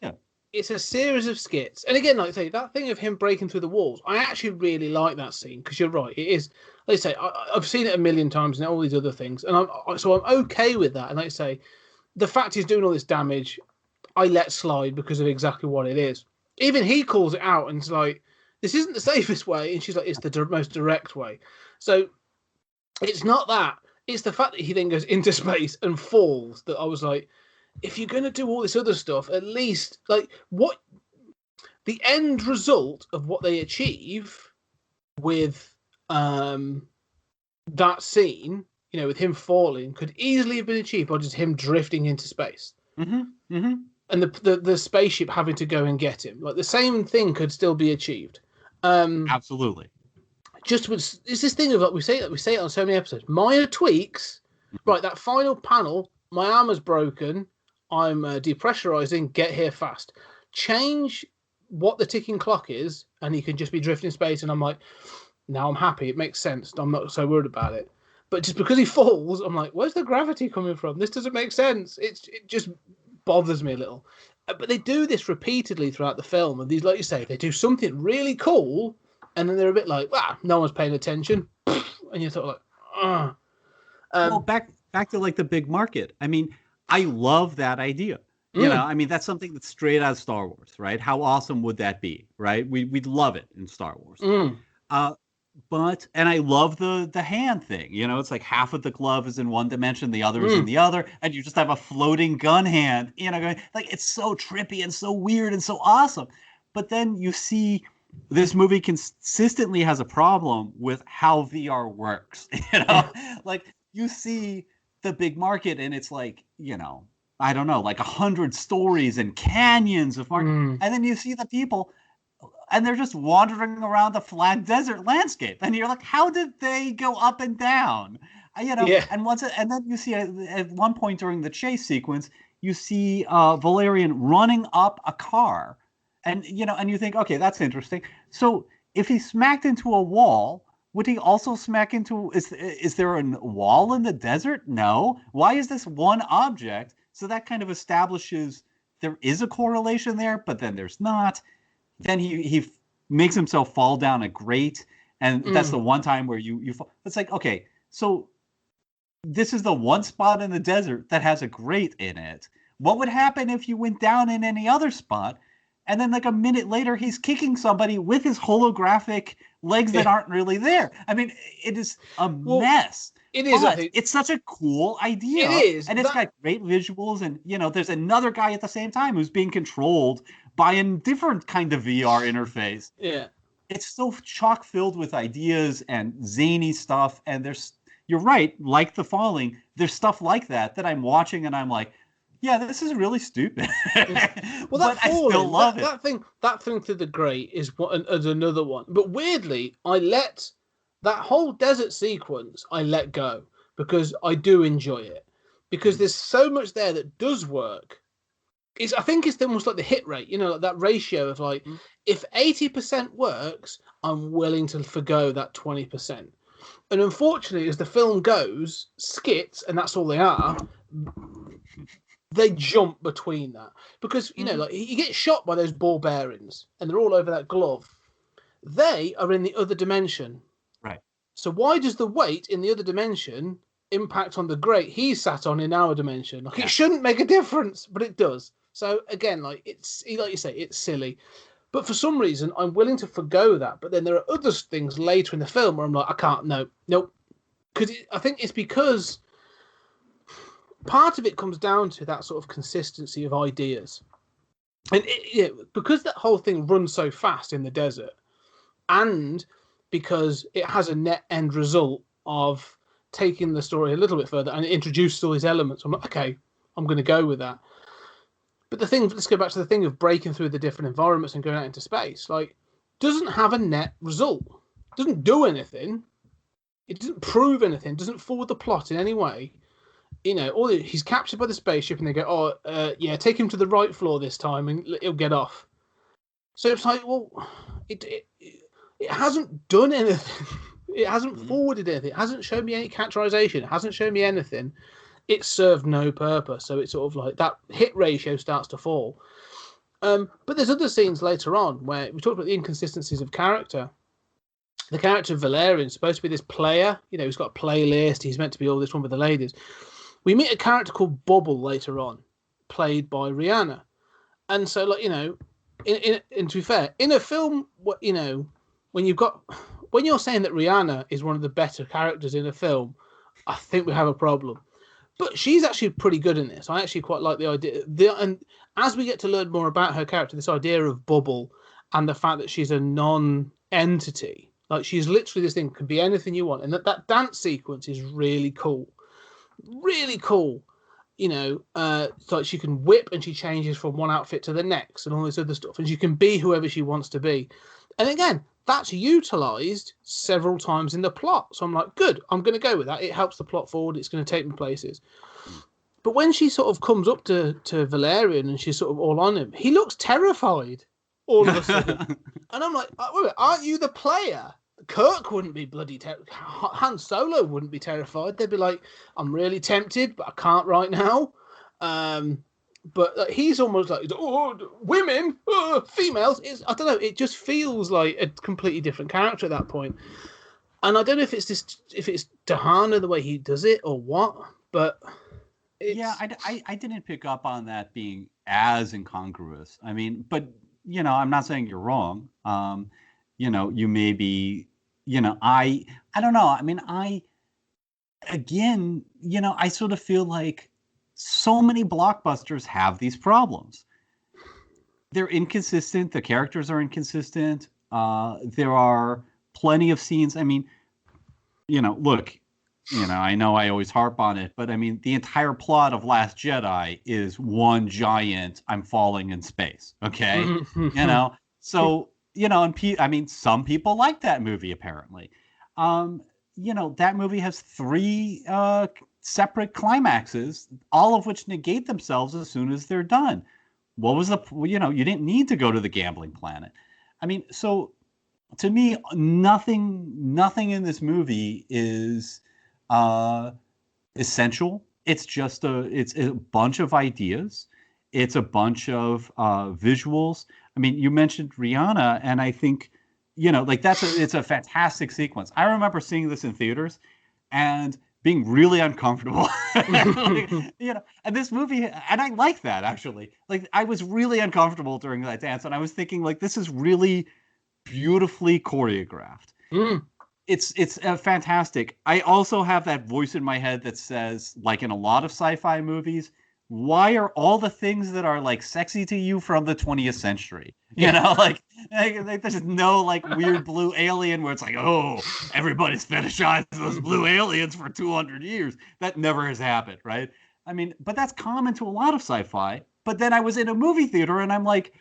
It's a series of skits. And again, like I say, that thing of him breaking through the walls, I actually really like that scene because you're right. It is, like I say, I've seen it a million times and all these other things. And I'm okay with that. And like I say, the fact he's doing all this damage, I let slide because of exactly what it is. Even he calls it out and it's like, this isn't the safest way. And she's like, it's the most direct way. So it's not that. It's the fact that he then goes into space and falls that I was like, if you're going to do all this other stuff, at least like what the end result of what they achieve with that scene, with him falling, could easily have been achieved by just him drifting into space. And the spaceship having to go and get him. Like the same thing could still be achieved. Absolutely. Just it's this thing of like we say it on so many episodes. Minor tweaks, right? That final panel, my armor's broken. I'm depressurizing. Get here fast. Change what the ticking clock is, and he can just be drifting in space. And I'm like, now I'm happy. It makes sense. I'm not so worried about it. But just because he falls, I'm like, where's the gravity coming from? This doesn't make sense. It just bothers me a little. But they do this repeatedly throughout the film, and these, like you say, they do something really cool, and then they're a bit like, no one's paying attention, and you're sort of like, ah. Well, back to like the big market. I mean, I love that idea. I mean, that's something that's straight out of Star Wars, right? How awesome would that be, right? We'd love it in Star Wars. And I love the hand thing. It's like half of the glove is in one dimension, the other is in the other, and you just have a floating gun hand. Going, like it's so trippy and so weird and so awesome. But then you see this movie consistently has a problem with how VR works. Like you see the big market and it's like, I don't know, like 100 stories and canyons of market. And then you see the people and they're just wandering around the flat desert landscape. And you're like, how did they go up and down? And then you see at one point during the chase sequence, you see Valerian running up a car. And, and you think, okay, that's interesting. So if he smacked into a wall, would he also smack into, is there a wall in the desert? No. Why is this one object? So that kind of establishes there is a correlation there, but then there's not. Then he makes himself fall down a grate. And that's the one time where you fall. It's like, okay, so this is the one spot in the desert that has a grate in it. What would happen if you went down in any other spot? and then like a minute later, he's kicking somebody with his holographic legs that aren't really there. I mean, it is a mess. It is. I think it's such a cool idea. It is, and it's got great visuals, and there's another guy at the same time who's being controlled by a different kind of VR interface. Yeah. It's so chock filled with ideas and zany stuff. And you're right, like The Falling, there's stuff like that I'm watching and I'm like, yeah, this is really stupid. Well, but I still love it. That thing to the grate is another one. But weirdly, I let that whole desert sequence, I let go because I do enjoy it. Because there's so much there that does work. I think it's almost like the hit rate, like that ratio of like, if 80% works, I'm willing to forgo that 20%. And unfortunately, as the film goes, skits, and that's all they are, they jump between that. Because, like you get shot by those ball bearings and they're all over that glove. They are in the other dimension. Right. So why does the weight in the other dimension impact on the grate he's sat on in our dimension? Like it shouldn't make a difference, but it does. So again, like you say, it's silly. But for some reason, I'm willing to forgo that. But then there are other things later in the film where I'm like, I can't, nope. Because I think it's because part of it comes down to that sort of consistency of ideas. And because that whole thing runs so fast in the desert, and because it has a net end result of taking the story a little bit further and it introduces all these elements, I'm like, okay, I'm going to go with that. But let's go back to the thing of breaking through the different environments and going out into space. Like, doesn't have a net result. Doesn't do anything. It doesn't prove anything. Doesn't forward the plot in any way. He's captured by the spaceship and they go, take him to the right floor this time and he'll get off. So it's like, well, it hasn't done anything. It hasn't forwarded anything. It hasn't shown me any characterization. It hasn't shown me anything. It served no purpose. So it's sort of like that hit ratio starts to fall. But there's other scenes later on where we talked about the inconsistencies of character. The character of Valerian is supposed to be this player. He's got a playlist. He's meant to be all this one with the ladies. We meet a character called Bubble later on, played by Rihanna. And so, like, and to be fair, in a film, when you're saying that Rihanna is one of the better characters in a film, I think we have a problem. But she's actually pretty good in this. I actually quite like the idea. And as we get to learn more about her character, this idea of Bubble and the fact that she's a non-entity, like she's literally this thing, could be anything you want. And that dance sequence is really cool. Really cool. Like she can whip and she changes from one outfit to the next and all this other stuff. And she can be whoever she wants to be. And again, that's utilized several times in the plot. So I'm like, good, I'm going to go with that. It helps the plot forward. It's going to take me places. But when she sort of comes up to Valerian and she's sort of all on him, he looks terrified all of a sudden. And I'm like, wait a minute, aren't you the player? Kirk wouldn't be bloody terrified. Han Solo wouldn't be terrified. They'd be like, I'm really tempted, but I can't right now. But he's almost like, women, females. I don't know. It just feels like a completely different character at that point. And I don't know if it's Dahana the way he does it or what. But I didn't pick up on that being as incongruous. I mean, but I'm not saying you're wrong. You may be. I don't know. I mean, I sort of feel like so many blockbusters have these problems. They're inconsistent. The characters are inconsistent. There are plenty of scenes. I mean, look, I know I always harp on it, but I mean, the entire plot of Last Jedi is one giant, I'm falling in space. Okay. So, and some people like that movie, apparently. That movie has 3 separate climaxes, all of which negate themselves as soon as they're done. What was you didn't need to go to the gambling planet. I mean, so to me, nothing in this movie is essential. It's just it's a bunch of ideas. It's a bunch of visuals. I mean, you mentioned Rihanna, and I think, it's a fantastic sequence. I remember seeing this in theaters and being really uncomfortable. Like, and this movie, and I like that actually. Like, I was really uncomfortable during that dance, and I was thinking, like, this is really beautifully choreographed. It's fantastic. I also have that voice in my head that says, like in a lot of sci-fi movies, why are all the things that are like sexy to you from the 20th century? Like there's no like weird blue alien where it's like, oh, everybody's fetishized those blue aliens for 200 years. That never has happened, right? I mean, but that's common to a lot of sci-fi. But then I was in a movie theater and I'm like,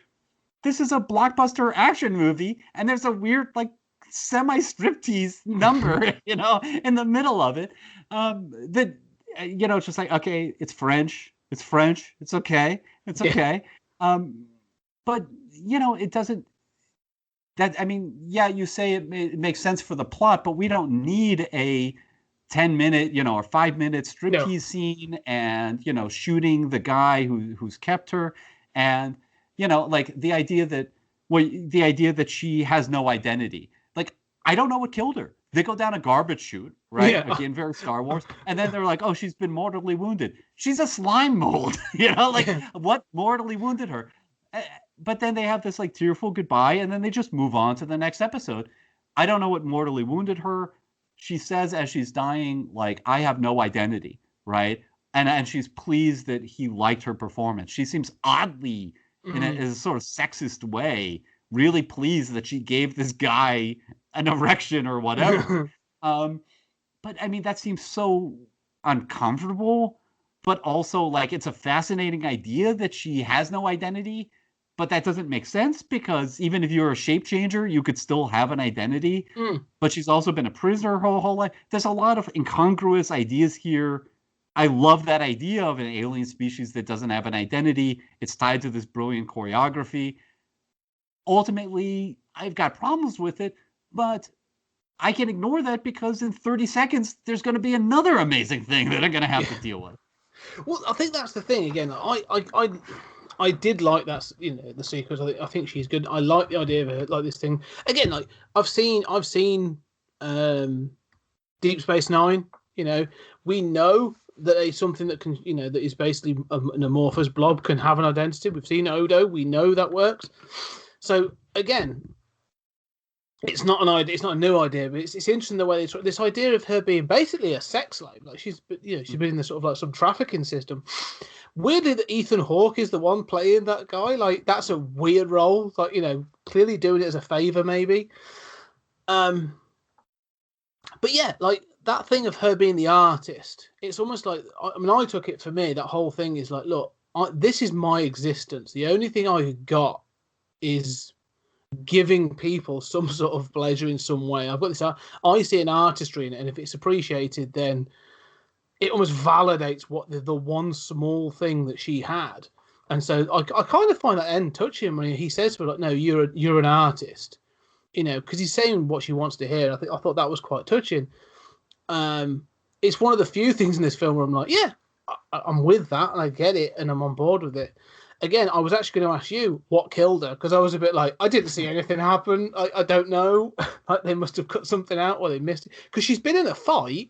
this is a blockbuster action movie, and there's a weird like semi-striptease number, in the middle of it. That it's just like, okay, it's French. It's French. It's okay. It's okay. But it doesn't. You say it makes sense for the plot, but we don't need a 10-minute, or 5-minute striptease scene, and shooting the guy who's kept her, and like the idea that she has no identity. Like, I don't know what killed her. They go down a garbage chute, right? Yeah. Again, very Star Wars. And then they're like, oh, she's been mortally wounded. She's a slime mold, what mortally wounded her? But then they have this like tearful goodbye, and then they just move on to the next episode. I don't know what mortally wounded her. She says as she's dying, like, I have no identity, right? And she's pleased that he liked her performance. She seems oddly, in a sort of sexist way, really pleased that she gave this guy an erection or whatever. But I mean, that seems so uncomfortable, but also like it's a fascinating idea that she has no identity, but that doesn't make sense because even if you're a shape changer, you could still have an identity. But she's also been a prisoner her whole life. There's a lot of incongruous ideas here. I love that idea of an alien species that doesn't have an identity. It's tied to this brilliant choreography. Ultimately, I've got problems with it, but I can ignore that because in 30 seconds, there's going to be another amazing thing that I'm going to have to deal with. Well, I think that's the thing. Again, I did like that, the sequence. I think she's good. I like the idea of her, like this thing. Again, like I've seen Deep Space Nine. We know that something that can, that is basically an amorphous blob can have an identity. We've seen Odo. We know that works. So again, it's not an idea. It's not a new idea, but it's interesting the way they try this idea of her being basically a sex slave. Like she's been in this sort of like some trafficking system. Weirdly, that Ethan Hawke is the one playing that guy. Like that's a weird role. Like clearly doing it as a favor, maybe. But yeah, like that thing of her being the artist. It's almost like I took it for me. That whole thing is like, look, this is my existence. The only thing I got is giving people some sort of pleasure in some way. I've got this. I see an artistry in it, and if it's appreciated, then it almost validates what the one small thing that she had. And so I kind of find that end touching when he says to her, like, "No, you're an artist," because he's saying what she wants to hear. I thought that was quite touching. It's one of the few things in this film where I'm like, yeah, I'm with that, and I get it, and I'm on board with it. Again, I was actually going to ask you what killed her, because I was a bit like, I didn't see anything happen. I don't know. Like they must have cut something out or they missed it. Because she's been in a fight,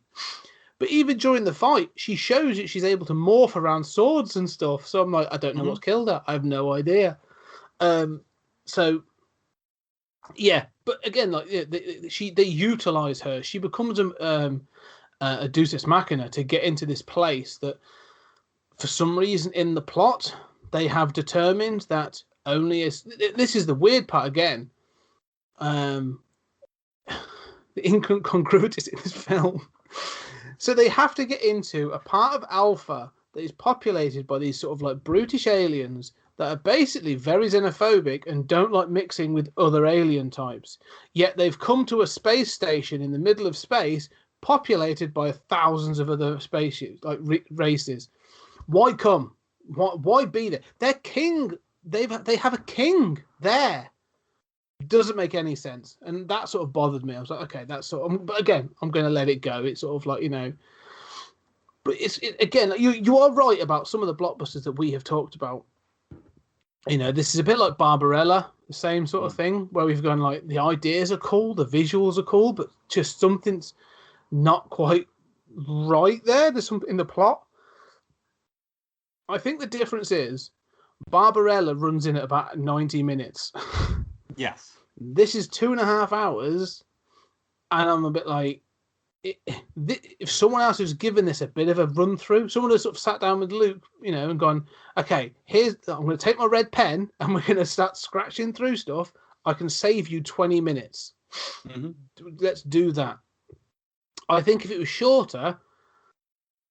but even during the fight, she shows that she's able to morph around swords and stuff. So I'm like, I don't know what's killed her. I have no idea. So, yeah. But again, like they utilize her. She becomes a Deus Ex Machina to get into this place that, for some reason in the plot, they have determined that only this is the weird part again. The incongruities in this film. So they have to get into a part of Alpha that is populated by these sort of like brutish aliens that are basically very xenophobic and don't like mixing with other alien types. Yet they've come to a space station in the middle of space populated by thousands of other spaceships, like races. Why come? Why be there? Their king, they have a king there. Doesn't make any sense, and that sort of bothered me. I was like, okay, that's sort of. But again, I'm going to let it go. It's sort of like But again, you are right about some of the blockbusters that we have talked about. This is a bit like Barbarella, the same sort of thing, where we've gone like the ideas are cool, the visuals are cool, but just something's not quite right there. There's something in the plot. I think the difference is Barbarella runs in at about 90 minutes. Yes. This is 2.5 hours, and I'm a bit like, if someone else who's given this a bit of a run through, someone who's sort of sat down with Luke, and gone, okay, I'm going to take my red pen and we're going to start scratching through stuff. I can save you 20 minutes. Mm-hmm. Let's do that. I think if it was shorter,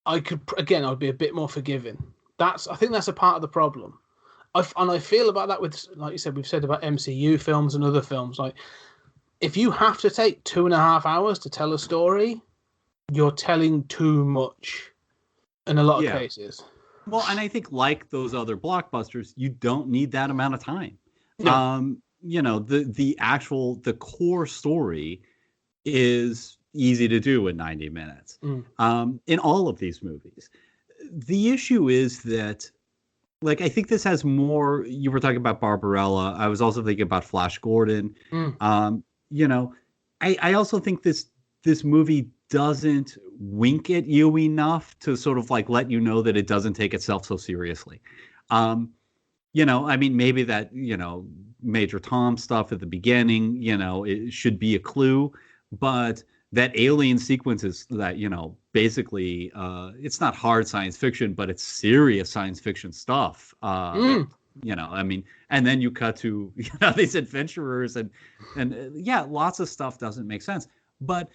I'd be a bit more forgiving. I think that's a part of the problem. I feel about that with, like you said, we've said about MCU films and other films. Like, if you have to take 2.5 hours to tell a story, you're telling too much in a lot of cases. Well, and I think like those other blockbusters, you don't need that amount of time. No. The core story is easy to do in 90 minutes. In all of these movies. The issue is that, like, I think this has more. You were talking about Barbarella. I was also thinking about Flash Gordon. I also think this movie doesn't wink at you enough to sort of like let you know that it doesn't take itself so seriously. I mean, maybe that, Major Tom stuff at the beginning, it should be a clue, but that alien sequence is that, basically it's not hard science fiction, but it's serious science fiction stuff. I mean, and then you cut to, these adventurers and lots of stuff doesn't make sense. But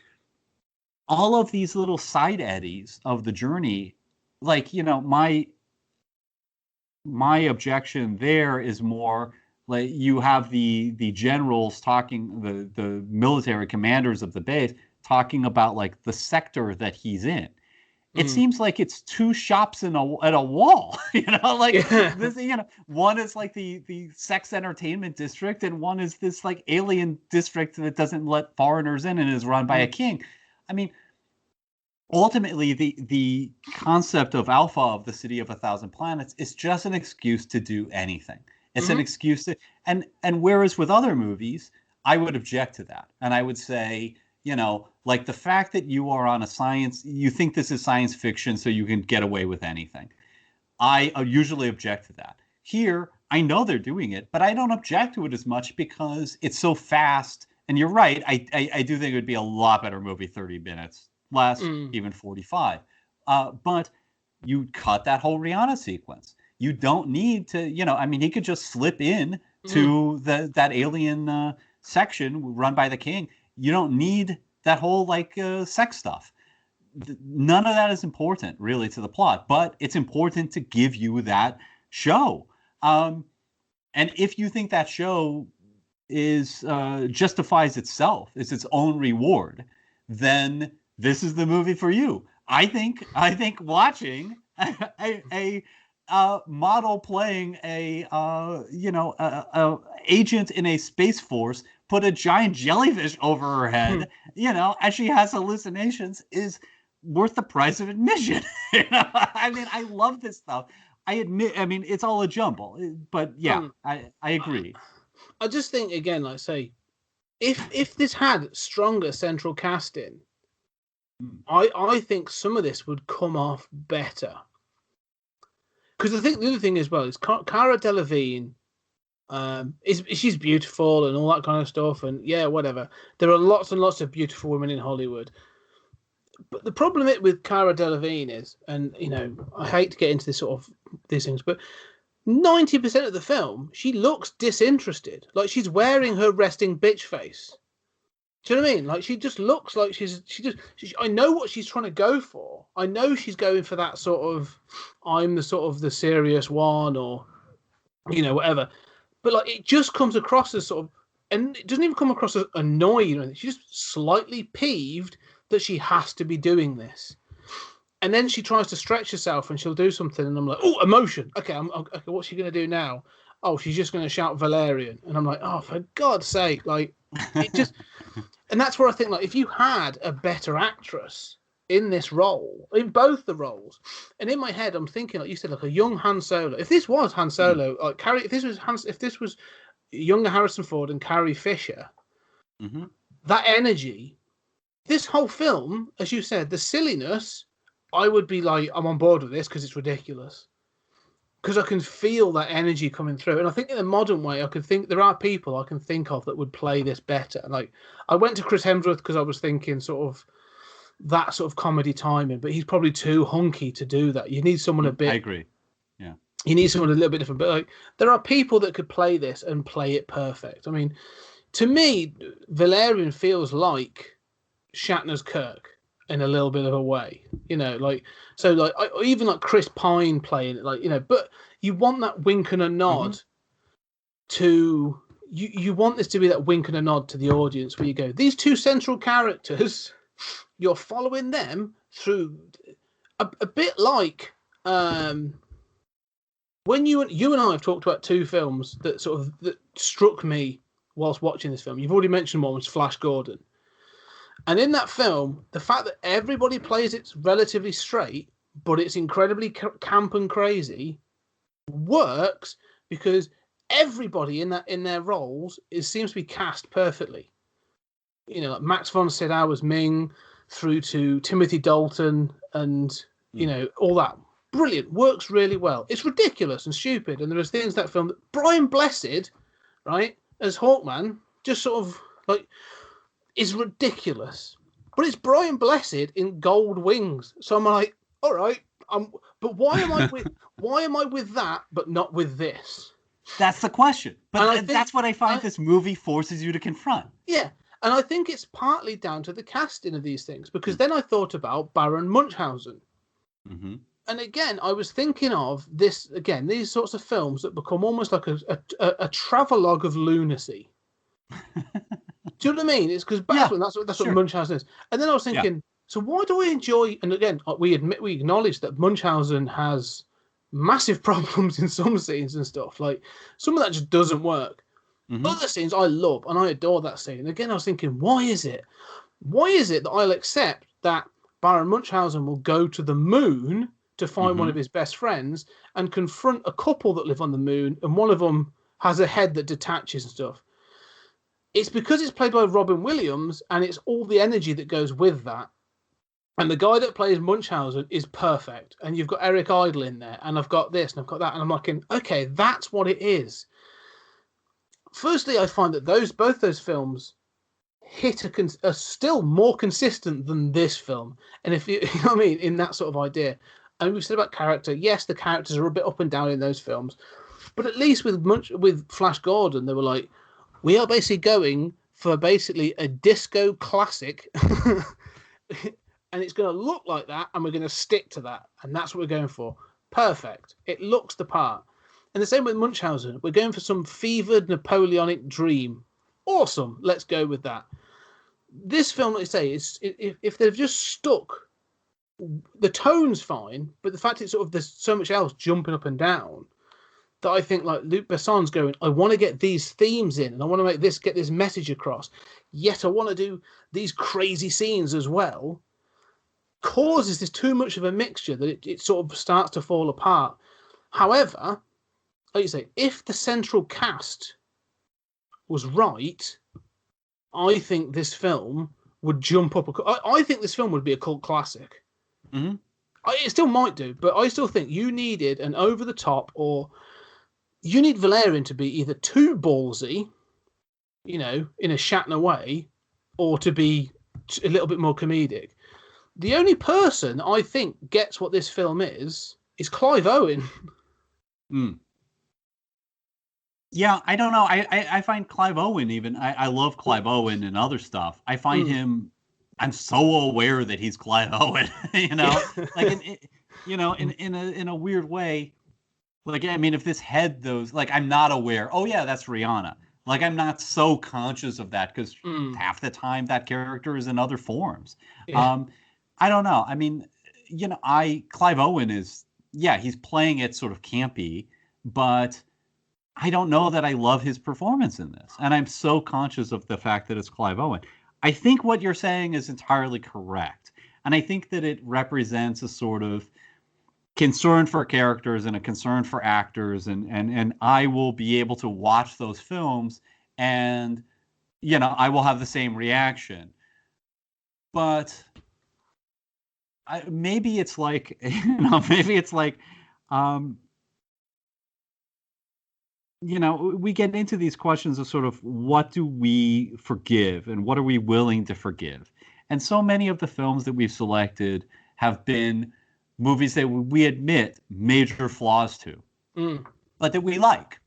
all of these little side eddies of the journey, like, my objection there is more like you have the generals talking, the military commanders of the base talking about like the sector that he's in. It seems like it's two shops at a wall, this, one is like the sex entertainment district and one is this like alien district that doesn't let foreigners in and is run by a king. I mean, ultimately the concept of Alpha, of the city of 1,000 planets, is just an excuse to do anything. It's an excuse to, and whereas with other movies, I would object to that. And I would say, like the fact that you are on you think this is science fiction, so you can get away with anything. I usually object to that. Here, I know they're doing it, but I don't object to it as much because it's so fast. And you're right. I do think it would be a lot better movie 30 minutes less, even 45. But you cut that whole Rihanna sequence. You don't need to, I mean, he could just slip in to that alien section run by the king. You don't need that whole sex stuff. None of that is important really to the plot, but it's important to give you that show. And if you think that show is justifies itself, is its own reward, then this is the movie for you. I think watching a model playing a agent in a space force put a giant jellyfish over her head, as she has hallucinations, is worth the price of admission. I mean, I love this stuff. I mean, it's all a jumble, but yeah, I agree. I just think, again, like I say, if this had stronger central casting, I think some of this would come off better. Because I think the other thing as well is Cara Delevingne, she's beautiful and all that kind of stuff, and yeah, whatever. There are lots and lots of beautiful women in Hollywood. But the problem with Cara Delevingne is, and I hate to get into this sort of these things, but 90% of the film, she looks disinterested. Like she's wearing her resting bitch face. Do you know what I mean? Like she just looks like I know what she's trying to go for. I know she's going for that sort of, I'm the sort of the serious one, or whatever. But like it just comes across as sort of, and it doesn't even come across as annoyed or anything. She's just slightly peeved that she has to be doing this. And then she tries to stretch herself and she'll do something, and I'm like, oh, emotion. Okay, okay, what's she gonna do now? Oh, she's just gonna shout Valerian, and I'm like, oh, for God's sake, like it just. And that's where I think, like, if you had a better actress in this role, in both the roles, and in my head, I'm thinking, like you said, like a young Han Solo. If this was Han Solo, like Carrie, if this was younger Harrison Ford and Carrie Fisher, that energy this whole film, as you said, the silliness, I would be like, I'm on board with this because it's ridiculous. Because I can feel that energy coming through. And I think in a modern way, I could think there are people I can think of that would play this better. Like, I went to Chris Hemsworth because I was thinking sort of that sort of comedy timing, but he's probably too hunky to do that. You need someone a bit. I agree. Yeah. You need someone a little bit different. But like, there are people that could play this and play it perfect. I mean, to me, Valerian feels like Shatner's Kirk in a little bit of a way, you know, like, so like even like Chris Pine playing it, like, you know, but you want that wink and a nod to you want this to be that wink and a nod to the audience where you go, these two central characters, you're following them through a bit like when you and I have talked about two films that sort of that struck me whilst watching this film. You've already mentioned one was Flash Gordon. And in that film, the fact that everybody plays it relatively straight, but it's incredibly camp and crazy, works because everybody in their roles seems to be cast perfectly. You know, like Max von Sydow was Ming, through to Timothy Dalton, and you know all that. Brilliant, works really well. It's ridiculous and stupid, and there's things in that film that Brian Blessed, right, as Hawkman, just sort of like. Is ridiculous, but it's Brian Blessed in gold wings. So I'm like, all right, but why am I with that, but not with this? That's the question. But that's what I find this movie forces you to confront. Yeah, and I think it's partly down to the casting of these things, because then I thought about Baron Munchausen, and again I was thinking of this again. These sorts of films that become almost like a travelogue of lunacy. Do you know what I mean? It's because that's what Munchausen is. And then I was thinking, so why do I enjoy? And again, we acknowledge that Munchausen has massive problems in some scenes and stuff. Like some of that just doesn't work. Other scenes I love and I adore that scene. And again, I was thinking, why is it that I'll accept that Baron Munchausen will go to the moon to find one of his best friends and confront a couple that live on the moon, and one of them has a head that detaches and stuff? It's because it's played by Robin Williams, and it's all the energy that goes with that. And the guy that plays Munchausen is perfect. And you've got Eric Idle in there, and I've got this, and I've got that, and I'm like, okay, that's what it is. Firstly, I find that both those films hit are still more consistent than this film. And if you know what I mean, in that sort of idea. And we said about character, yes, the characters are a bit up and down in those films, but at least with Flash Gordon, they were like, we are basically going for basically a disco classic, and it's going to look like that, and we're going to stick to that, and that's what we're going for. Perfect. It looks the part. And the same with Munchausen. We're going for some fevered Napoleonic dream. Awesome. Let's go with that. This film, like I say, if they've just stuck, the tone's fine, but the fact it's sort of there's so much else jumping up and down, that I think like Luc Besson's going, I want to get these themes in and I want to get this message across, yet I want to do these crazy scenes as well, causes this too much of a mixture that it sort of starts to fall apart. However, like you say, if the central cast was right, I think this film would jump up. I think this film would be a cult classic. It still might do, but I still think you needed an over-the-top, or you need Valerian to be either too ballsy, you know, in a Shatner way, or to be a little bit more comedic. The only person I think gets what this film is Clive Owen. Yeah, I don't know. I find Clive Owen even. I love Clive Owen and other stuff. I find him. I'm so aware that he's Clive Owen. You know, like in a weird way. Like, I mean, if this head, like, I'm not aware. Oh yeah, that's Rihanna. Like, I'm not so conscious of that because half the time that character is in other forms. Yeah. I don't know. I mean, you know, Clive Owen is, he's playing it sort of campy, but I don't know that I love his performance in this. And I'm so conscious of the fact that it's Clive Owen. I think what you're saying is entirely correct. And I think that it represents a sort of concern for characters and a concern for actors. And I will be able to watch those films and, you know, I will have the same reaction. but maybe it's like, maybe it's like, we get into these questions of sort of what do we forgive and what are we willing to forgive? And so many of the films that we've selected have been movies that we admit major flaws to, but that we like,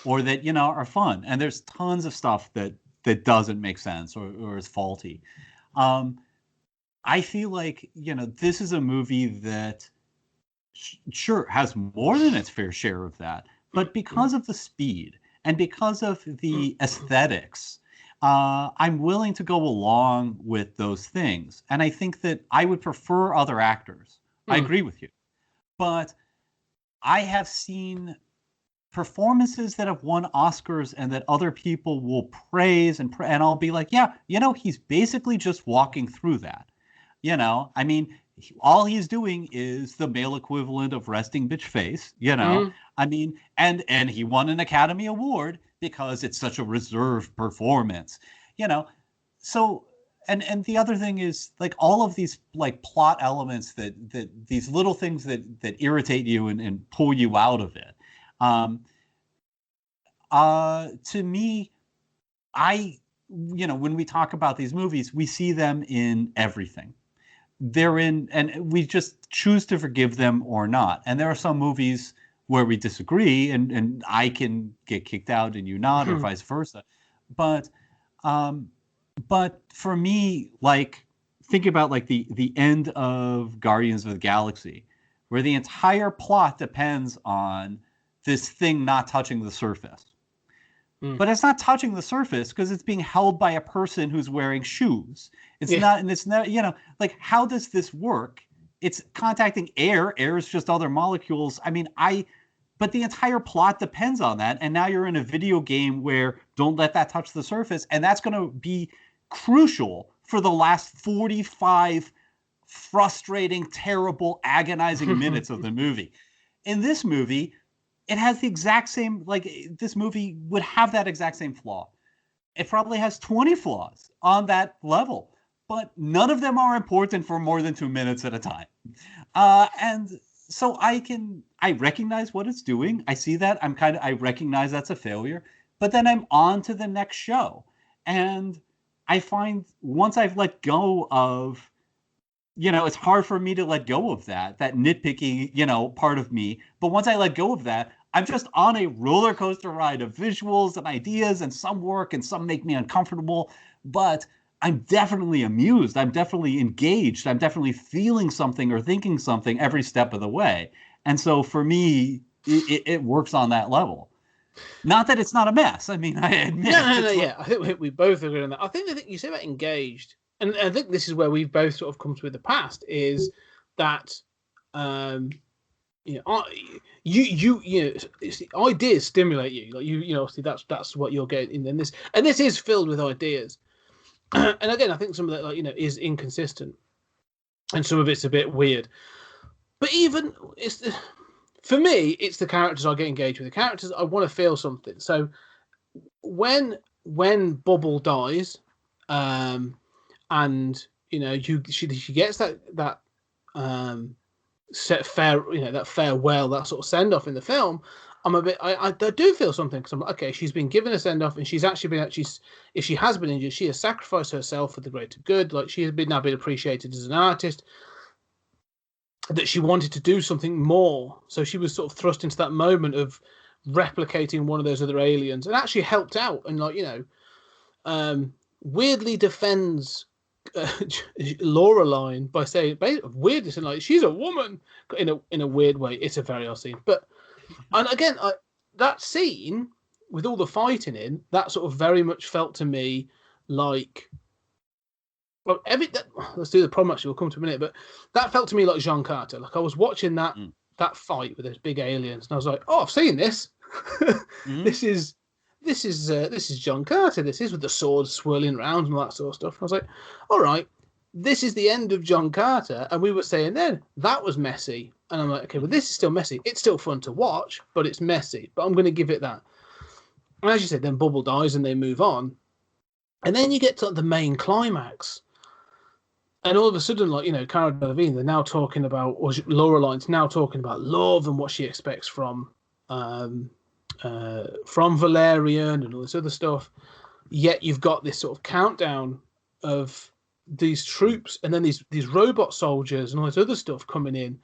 or that, are fun. And there's tons of stuff that doesn't make sense or is faulty. I feel like, this is a movie that sure has more than its fair share of that, but because of the speed and because of the aesthetics, I'm willing to go along with those things. And I think that I would prefer other actors. I agree with you. But I have seen performances that have won Oscars and that other people will praise, and I'll be like, yeah, he's basically just walking through that. I mean, all he's doing is the male equivalent of resting bitch face, I mean, and he won an Academy Award because it's such a reserved performance, so, and the other thing is, like, all of these, like, plot elements that these little things that irritate you and pull you out of it. To me, when we talk about these movies, we see them in everything. They're in, and we just choose to forgive them or not. And there are some movies where we disagree, and I can get kicked out and you not, or vice versa. But for me, like, think about, like, the end of Guardians of the Galaxy, where the entire plot depends on this thing not touching the surface. But it's not touching the surface because it's being held by a person who's wearing shoes. It's not, and it's not, like, how does this work? It's contacting air. Air is just other molecules. I mean, but the entire plot depends on that. And now you're in a video game where don't let that touch the surface. And that's going to be crucial for the last 45 frustrating, terrible, agonizing minutes of the movie. In this movie, it has the exact same, like, this movie would have that exact same flaw. It probably has 20 flaws on that level, but none of them are important for more than 2 minutes at a time. And so I recognize what it's doing. I see that. I recognize that's a failure, but then I'm on to the next show. And I find once I've let go of, it's hard for me to let go of that nitpicky, part of me. But once I let go of that, I'm just on a roller coaster ride of visuals and ideas, and some work and some make me uncomfortable. But I'm definitely amused. I'm definitely engaged. I'm definitely feeling something or thinking something every step of the way. And so for me, it works on that level. Not that it's not a mess. I mean, I admit. No, yeah. I think we both agree on that. I think you say about engaged, and I think this is where we've both sort of come to in the past, is that ideas stimulate you. Like obviously that's what you're getting in this, and this is filled with ideas. And again, I think some of that, is inconsistent, and some of it's a bit weird. But even for me, it's the characters I get engaged with. The characters I want to feel something. So when Bubble dies, and she gets that that farewell, that sort of send off in the film, I'm a bit. I do feel something, because I'm like, okay, she's been given a send off, and she's actually been. If she has been injured, she has sacrificed herself for the greater good. Like, she has now been appreciated as an artist. That she wanted to do something more, so she was sort of thrust into that moment of replicating one of those other aliens, and actually helped out, and weirdly defends Laureline by saying, weirdly, like, she's a woman in a weird way. It's a very odd scene, but and again, that scene with all the fighting in, that sort of very much felt to me like. Well, let's do the problem. Actually, we'll come to a minute, but that felt to me like John Carter. Like, I was watching that fight with those big aliens, and I was like, "Oh, I've seen this. This is John Carter. This is with the swords swirling around and all that sort of stuff." And I was like, "All right, this is the end of John Carter." And we were saying then that was messy, and I'm like, "Okay, well, this is still messy. It's still fun to watch, but it's messy. But I'm going to give it that." And as you said, then Bubble dies and they move on, and then you get to the main climax. And all of a sudden, like, Cara Delevingne, they're now talking about, or Lorelai's now talking about love and what she expects from Valerian and all this other stuff. Yet you've got this sort of countdown of these troops, and then these robot soldiers and all this other stuff coming in.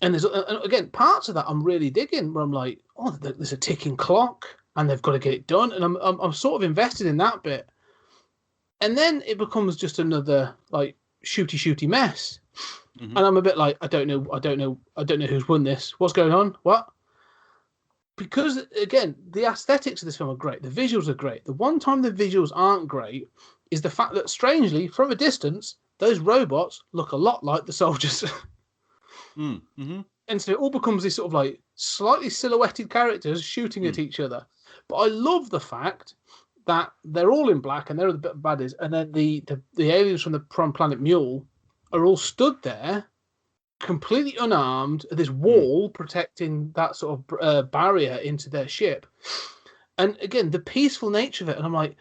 And again, parts of that I'm really digging, where I'm like, oh, there's a ticking clock, and they've got to get it done, and I'm sort of invested in that bit. And then it becomes just another like shooty mess, and I'm a bit like, I don't know who's won this. What's going on? What? Because again, the aesthetics of this film are great. The visuals are great. The one time the visuals aren't great is the fact that, strangely, from a distance, those robots look a lot like the soldiers. Mm-hmm. And so it all becomes this sort of like slightly silhouetted characters shooting at each other. But I love the fact that they're all in black and they're the baddies, and then the aliens from Planet Mule are all stood there, completely unarmed, at this wall protecting that sort of barrier into their ship. And again, the peaceful nature of it, and I'm like,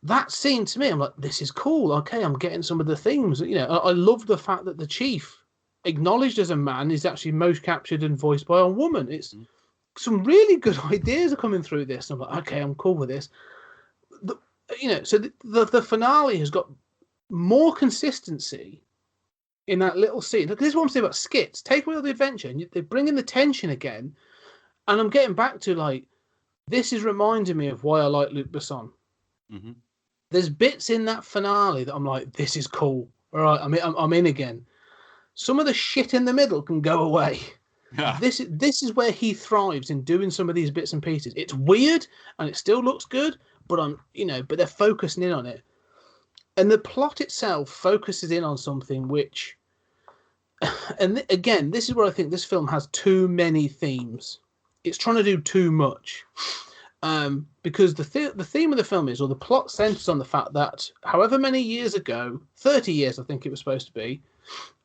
that scene to me, I'm like, this is cool. Okay, I'm getting some of the themes. I love the fact that the chief, acknowledged as a man, is actually most captured and voiced by a woman. It's some really good ideas are coming through this. And I'm like, okay, I'm cool with this. So the finale has got more consistency in that little scene. Look, this is what I'm saying about skits. Take away all the adventure, and they bring in the tension again. And I'm getting back to like, this is reminding me of why I like Luc Besson. Mm-hmm. There's bits in that finale that I'm like, this is cool. All right, I'm in again. Some of the shit in the middle can go away. Yeah. This is where he thrives, in doing some of these bits and pieces. It's weird and it still looks good, but but they're focusing in on it. And the plot itself focuses in on something which, and again, this is where I think this film has too many themes. It's trying to do too much. Because the theme of the film is, or the plot centers on the fact that however many years ago, 30 years I think it was supposed to be,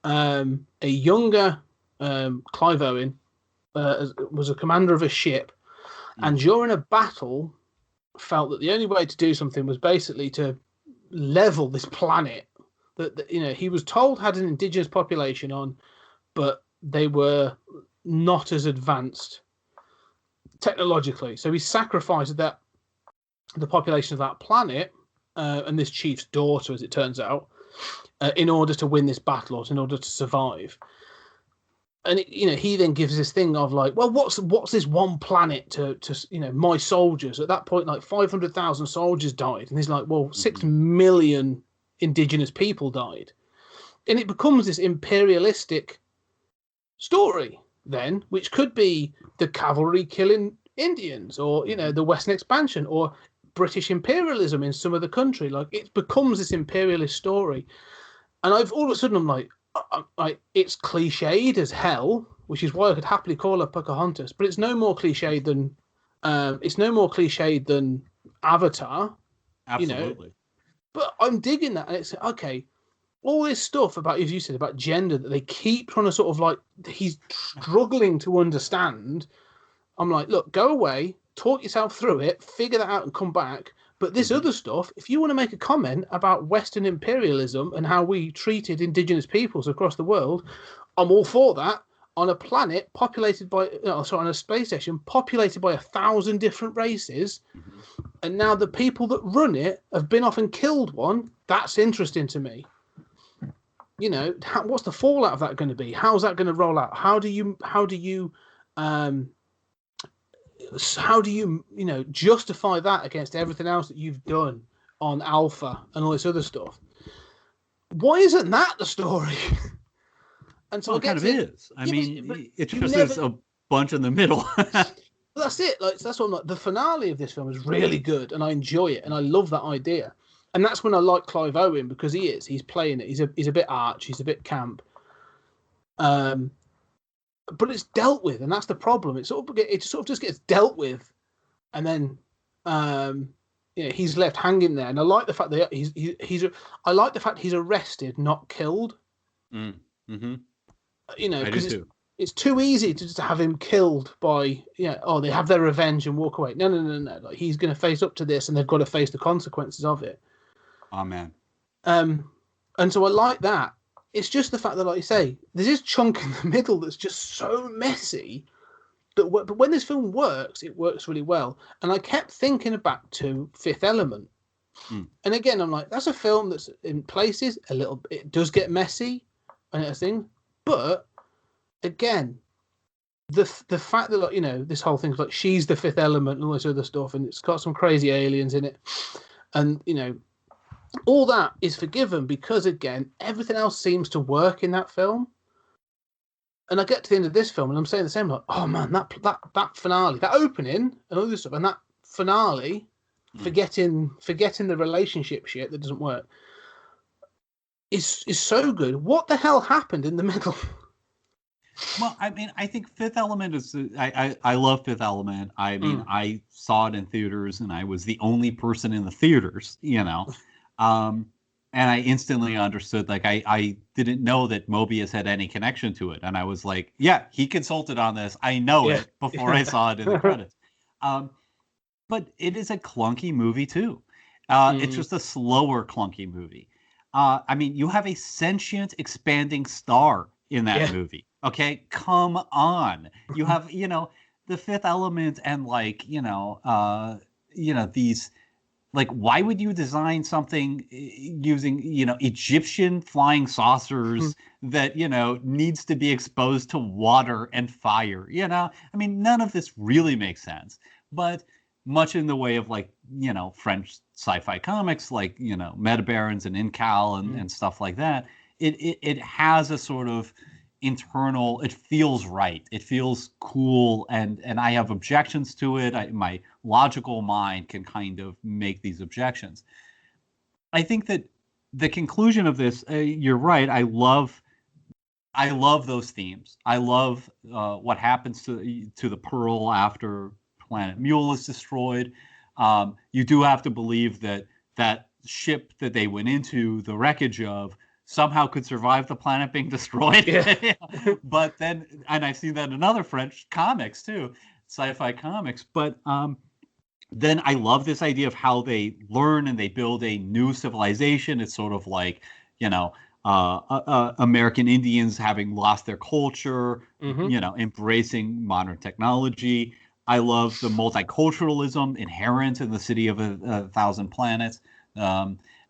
a younger Clive Owen was a commander of a ship, and during a battle felt that the only way to do something was basically to level this planet that he was told had an indigenous population on, but they were not as advanced technologically. So he sacrificed the population of that planet and this chief's daughter, as it turns out, in order to win this battle, or in order to survive. And he then gives this thing of like, well, what's this one planet to my soldiers? At that point, like 500,000 soldiers died, and he's like, well, 6 million indigenous people died, and it becomes this imperialistic story then, which could be the cavalry killing Indians, or the Western expansion, or British imperialism in some of the country. Like, it becomes this imperialist story, and all of a sudden I'm like, it's cliched as hell, which is why I could happily call her Pocahontas, but it's no more cliched than Avatar. Absolutely. But I'm digging that, and it's okay. All this stuff about, as you said, about gender that they keep trying to sort of like, he's struggling to understand. I'm like, look, go away, talk yourself through it, figure that out, and come back. But this other stuff, if you want to make a comment about Western imperialism and how we treated indigenous peoples across the world, I'm all for that. On a planet populated by, on a space station populated by 1,000 different races, and now the people that run it have been off and killed one. That's interesting to me. What's the fallout of that going to be? How's that going to roll out? How do you justify that against everything else that you've done on Alpha and all this other stuff? Why isn't that the story? And so it kind of is. I mean, it just is a bunch in the middle. That's it. Like, that's what I'm like. The finale of this film is really good, and I enjoy it, and I love that idea. And that's when I like Clive Owen, because he's playing it. He's a bit arch. He's a bit camp. But it's dealt with, and that's the problem. It sort of just gets dealt with, and then he's left hanging there. And I like the fact that I like the fact he's arrested, not killed. Mm-hmm. Because it's too easy to just have him killed by they have their revenge and walk away. No. Like, he's going to face up to this, and they've got to face the consequences of it. Amen. And so I like that. It's just the fact that, like you say, there's this chunk in the middle that's just so messy that, but when this film works, it works really well. And I kept thinking back to Fifth Element, and again, I'm like, that's a film that's in places a little. It does get messy and everything, but again, the fact that, like, you know, this whole thing's like she's the fifth element and all this other stuff, and it's got some crazy aliens in it, and you know, all that is forgiven because again, everything else seems to work in that film. And I get to the end of this film and I'm saying the same, like, oh man, that finale, that opening and all this stuff, and that finale, forgetting the relationship shit that doesn't work, is so good. What the hell happened in the middle? Well, I mean, I think Fifth Element is. I love Fifth Element. I mean, I saw it in theaters, and I was the only person in the theaters, you know, and I instantly understood. Like, I didn't know that Mobius had any connection to it, and I was like, yeah, he consulted on this. I know it before I saw it in the credits. But it is a clunky movie too. It's just a slower, clunky movie. I mean, you have a sentient, expanding star in that movie. Okay, come on. You have, you know, the Fifth Element and like, you know, these, like, why would you design something using, you know, Egyptian flying saucers that, you know, needs to be exposed to water and fire? You know, I mean, none of this really makes sense, but much in the way of, like, you know, French sci-fi comics, like, you know, Metabarons and Incal and stuff like that. It has a sort of internal, it feels right, it feels cool, and I have objections to it. My logical mind can kind of make these objections. I think that the conclusion of this, you're right, I love those themes. I love what happens to the Pearl after Planet Mule is destroyed. You do have to believe that that ship that they went into, the wreckage of, somehow could survive the planet being destroyed. But then, and I've seen that in other French comics too, sci-fi comics. But then I love this idea of how they learn and they build a new civilization. It's sort of like, you know, American Indians having lost their culture, you know, embracing modern technology. I love the multiculturalism inherent in the City of a Thousand Planets.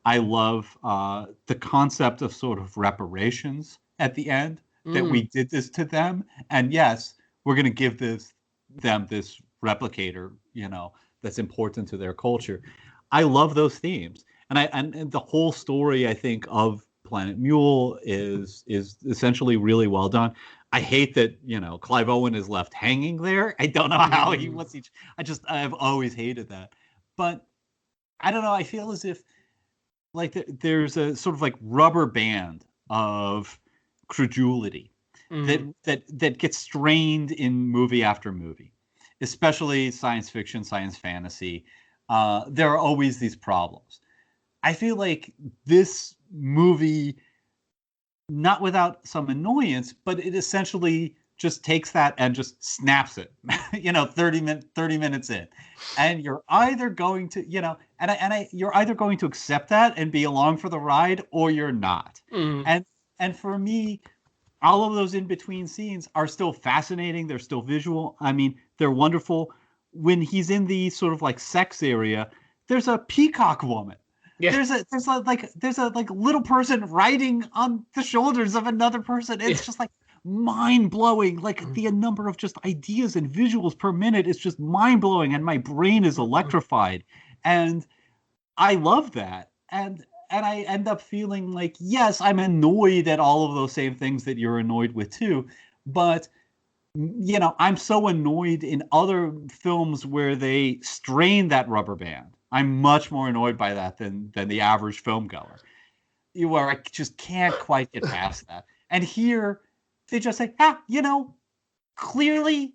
I love the concept of sort of reparations at the end, that we did this to them. And yes, we're going to give them this replicator, you know, that's important to their culture. I love those themes. And the whole story, I think, of Planet Mule is essentially really well done. I hate that, you know, Clive Owen is left hanging there. I don't know how he was. I've always hated that. But I don't know. I feel as if, like, there's a sort of like rubber band of credulity that gets strained in movie after movie, especially science fiction, science fantasy. There are always these problems. I feel like this movie, not without some annoyance, but it essentially just takes that and just snaps it, you know, 30 minutes in. And you're either going to, you know, you're either going to accept that and be along for the ride, or you're not. And for me, all of those in between scenes are still fascinating. They're still visual. I mean, they're wonderful. When he's in the sort of like sex area, there's a peacock woman. There's a little person riding on the shoulders of another person. It's just like mind-blowing. Like, the number of just ideas and visuals per minute is just mind-blowing, and my brain is electrified. And I love that. And I end up feeling like, yes, I'm annoyed at all of those same things that you're annoyed with too. But, you know, I'm so annoyed in other films where they strain that rubber band. I'm much more annoyed by that than the average film goer, where I just can't quite get past that. And here, they just say, you know, clearly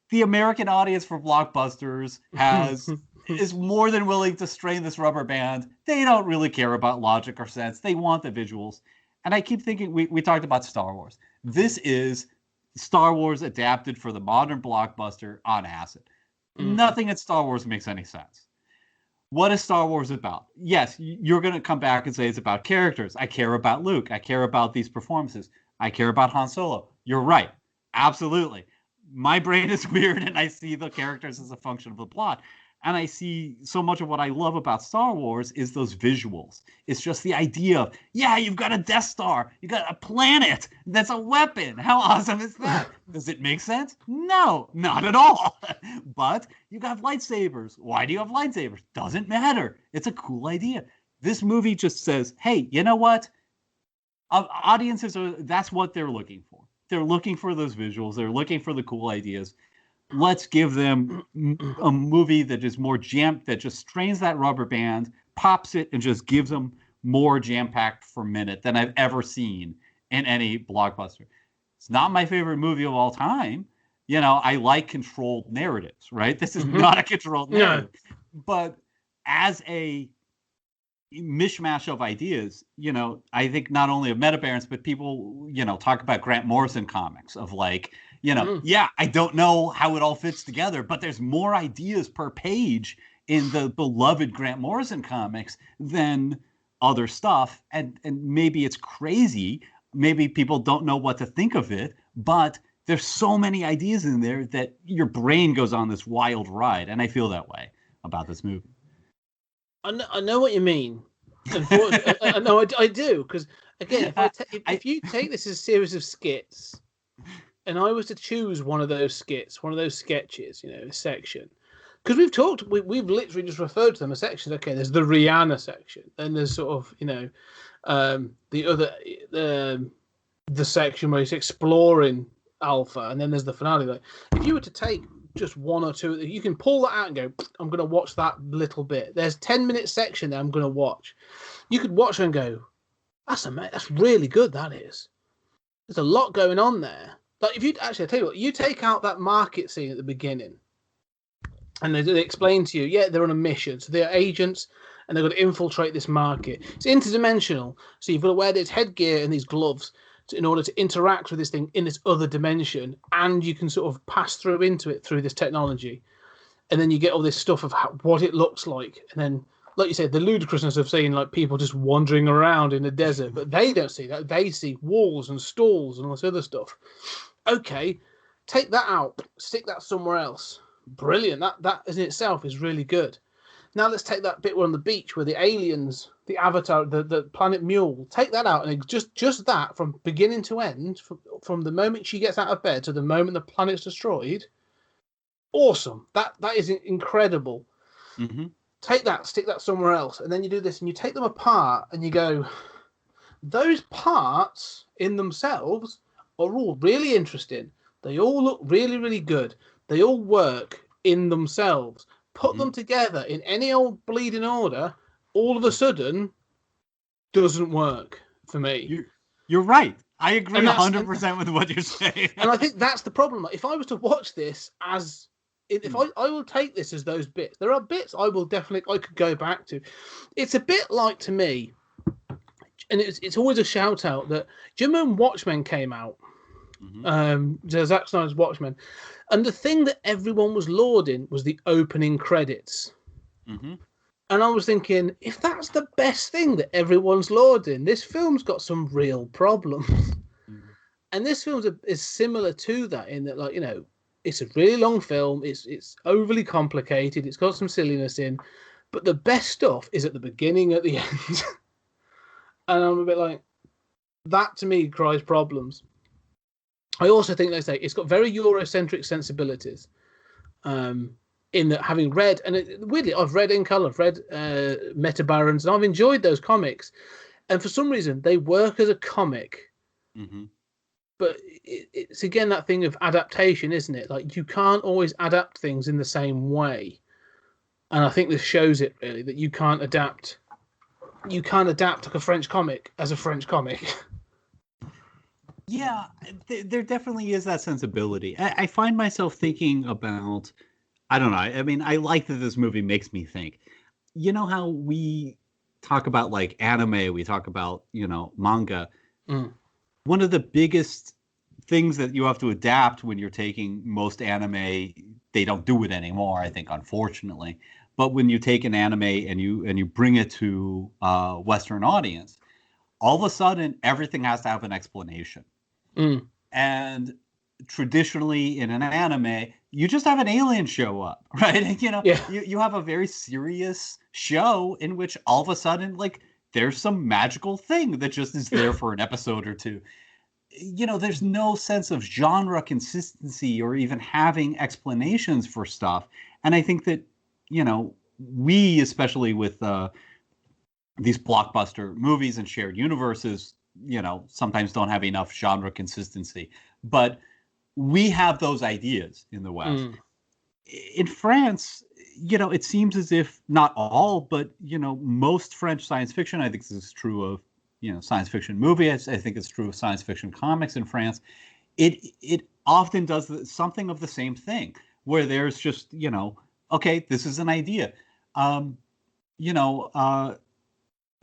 the American audience for blockbusters is more than willing to strain this rubber band. They don't really care about logic or sense. They want the visuals. And I keep thinking, we talked about Star Wars. This is Star Wars adapted for the modern blockbuster on acid. Nothing in Star Wars makes any sense. What is Star Wars about? Yes, you're going to come back and say it's about characters. I care about Luke. I care about these performances. I care about Han Solo. You're right. Absolutely. My brain is weird, and I see the characters as a function of the plot. And I see so much of what I love about Star Wars is those visuals. It's just the idea of, yeah, you've got a Death Star. You got a planet that's a weapon. How awesome is that? Does it make sense? No, not at all. But you got lightsabers. Why do you have lightsabers? Doesn't matter. It's a cool idea. This movie just says, hey, you know what? Audiences that's what they're looking for. They're looking for those visuals. They're looking for the cool ideas. Let's give them a movie that is more that just strains that rubber band, pops it, and just gives them more jam-packed per minute than I've ever seen in any blockbuster. It's not my favorite movie of all time. You know, I like controlled narratives, right? This is not a controlled narrative. No. But as a mishmash of ideas, you know, I think not only of meta parents, but people, you know, talk about Grant Morrison comics of like, you know, yeah, I don't know how it all fits together, but there's more ideas per page in the beloved Grant Morrison comics than other stuff. And maybe it's crazy. Maybe people don't know what to think of it, but there's so many ideas in there that your brain goes on this wild ride. And I feel that way about this movie. I know what you mean. I know I do. Because, again, if you take this as a series of skits, and I was to choose one of those skits, one of those sketches, you know, a section, because we've literally just referred to them as sections. Okay, there's the Rihanna section, and there's sort of, you know, the section where he's exploring Alpha, and then there's the finale. Like, if you were to take just one or two, you can pull that out and go, I'm going to watch that little bit. There's 10-minute section that I'm going to watch. You could watch and go, that's really good. That is. There's a lot going on there. Like, if you actually, I tell you what, you take out that market scene at the beginning, and they explain to you, yeah, they're on a mission, so they're agents, and they're going to infiltrate this market. It's interdimensional, so you've got to wear this headgear and these gloves in order to interact with this thing in this other dimension, and you can sort of pass through into it through this technology, and then you get all this stuff of what it looks like, and then, like you said, the ludicrousness of seeing like people just wandering around in the desert, but they don't see that. They see walls and stalls and all this other stuff. Okay, take that out, stick that somewhere else. Brilliant. That in itself is really good. Now let's take that bit on the beach where the aliens, the Avatar, the planet Mule, take that out, and just that from beginning to end, from the moment she gets out of bed to the moment the planet's destroyed. Awesome. That is incredible. Mm-hmm. Take that, stick that somewhere else, and then you do this, and you take them apart, and you go, those parts in themselves are all really interesting. They all look really, really good. They all work in themselves. Put them together in any old bleeding order, all of a sudden, doesn't work for me. You're right. I agree 100% with what you're saying. And I think that's the problem. If I was to watch this as... If I will take this as those bits. There are bits I could go back to. It's a bit like, to me, and it's always a shout out that, do you remember when Watchmen came out? Zack Snyder's Watchmen, and the thing that everyone was lauding was the opening credits. And I was thinking, if that's the best thing that everyone's lauding, this film's got some real problems. And this film is similar to that in that, like, you know, it's a really long film. It's overly complicated. It's got some silliness in, but the best stuff is at the beginning, at the end. And I'm a bit like, that to me cries problems. I also think they say it's got very Eurocentric sensibilities. In that, having read, and weirdly, I've read Incal, I've read Meta Barons, and I've enjoyed those comics. And for some reason, they work as a comic. But it's again that thing of adaptation, isn't it? Like, you can't always adapt things in the same way. And I think this shows it, really, that you can't adapt. You can't adapt like a French comic as a French comic. Yeah, there definitely is that sensibility. I find myself thinking about, I don't know. I mean, I like that this movie makes me think. You know how we talk about like anime, we talk about, you know, manga. One of the biggest things that you have to adapt when you're taking most anime, they don't do it anymore, I think, unfortunately. But when you take an anime and you bring it to a Western audience, all of a sudden everything has to have an explanation. And traditionally in an anime, you just have an alien show up, right? And, you have a very serious show in which all of a sudden, like, there's some magical thing that just is there for an episode or two. There's no sense of genre consistency or even having explanations for stuff. And I think that, we, especially with these blockbuster movies and shared universes, sometimes don't have enough genre consistency. But we have those ideas in the West. In France, it seems as if not all, but, most French science fiction, I think this is true of, science fiction movies. I think it's true of science fiction comics in France. It often does something of the same thing, where there's just, okay, this is an idea.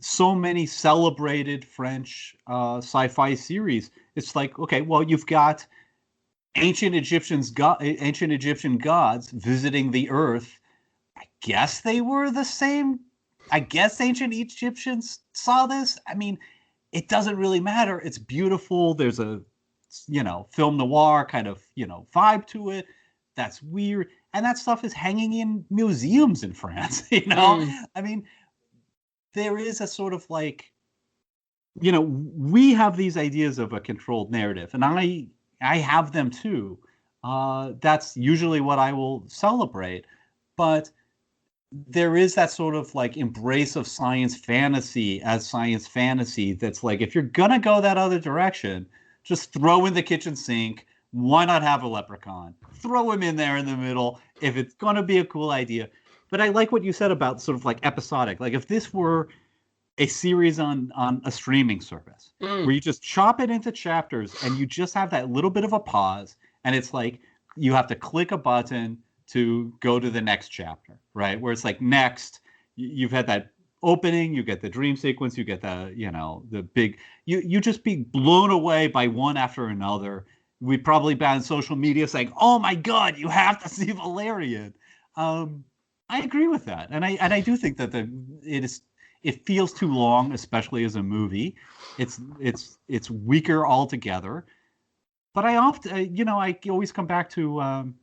So many celebrated French sci-fi series. It's like, okay, well, you've got ancient Egyptian gods visiting the Earth. I guess they were the same. I guess ancient Egyptians saw this. I mean, it doesn't really matter. It's beautiful. There's a, film noir kind of, vibe to it. That's weird. And that stuff is hanging in museums in France, I mean, there is a sort of like, we have these ideas of a controlled narrative, and I have them too. That's usually what I will celebrate. But there is that sort of like embrace of science fantasy as science fantasy that's like, if you're going to go that other direction, just throw in the kitchen sink. Why not have a leprechaun? Throw him in there in the middle if it's going to be a cool idea. But I like what you said about sort of like episodic. Like if this were a series on a streaming service where you just chop it into chapters and you just have that little bit of a pause, and it's like you have to click a button to go to the next chapter, right? Where it's like next, you've had that opening, you get the dream sequence, you get the, the big, you just be blown away by one after another. We'd probably be on social media saying, "Oh my God, you have to see Valerian." I agree with that, and I do think that it feels too long, especially as a movie. It's weaker altogether. But I often, I always come back to,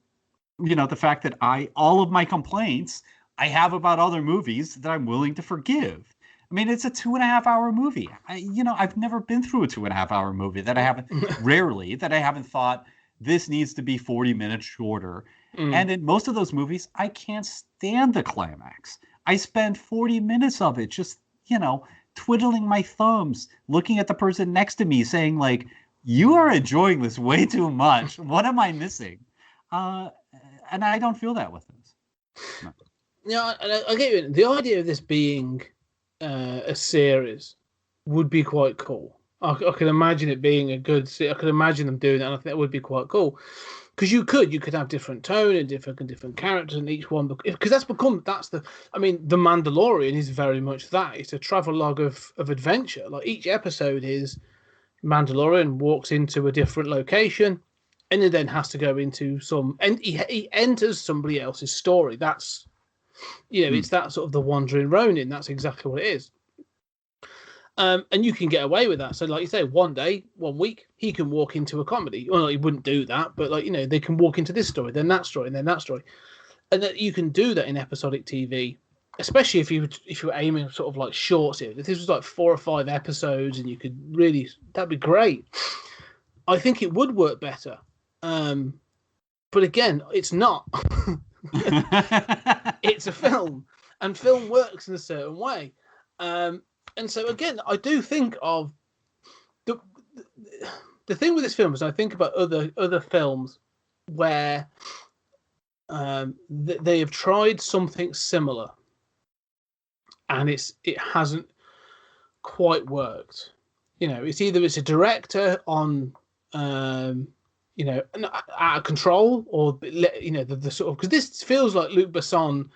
the fact that all of my complaints I have about other movies that I'm willing to forgive. I mean, it's a 2.5-hour movie. I've never been through a 2.5-hour movie that I haven't thought this needs to be 40 minutes shorter. And in most of those movies, I can't stand the climax. I spend 40 minutes of it just, twiddling my thumbs, looking at the person next to me saying like, you are enjoying this way too much. What am I missing? And I don't feel that with this. No. I get you. The idea of this being a series would be quite cool. I can imagine it being a good. I could imagine them doing that, and I think that would be quite cool. Because you could have different tone and different characters in each one. Because the Mandalorian is very much that. It's a travelogue of adventure. Like each episode is Mandalorian walks into a different location, and he then has to go into and he enters somebody else's story. That's it's that sort of the wandering Ronin. That's exactly what it is. And you can get away with that. So, like you say, one week, he can walk into a comedy. Well, he wouldn't do that, but they can walk into this story, then that story, and then that story, and that you can do that in episodic TV, especially if you were aiming sort of like short series. If this was like 4 or 5 episodes, and you could really, that'd be great. I think it would work better. But again, it's not. It's a film, and film works in a certain way. And so again, I do think of the thing with this film is I think about other films where they have tried something similar, and it hasn't quite worked. It's either it's a director on out of control, or the sort of, because this feels like Luc Besson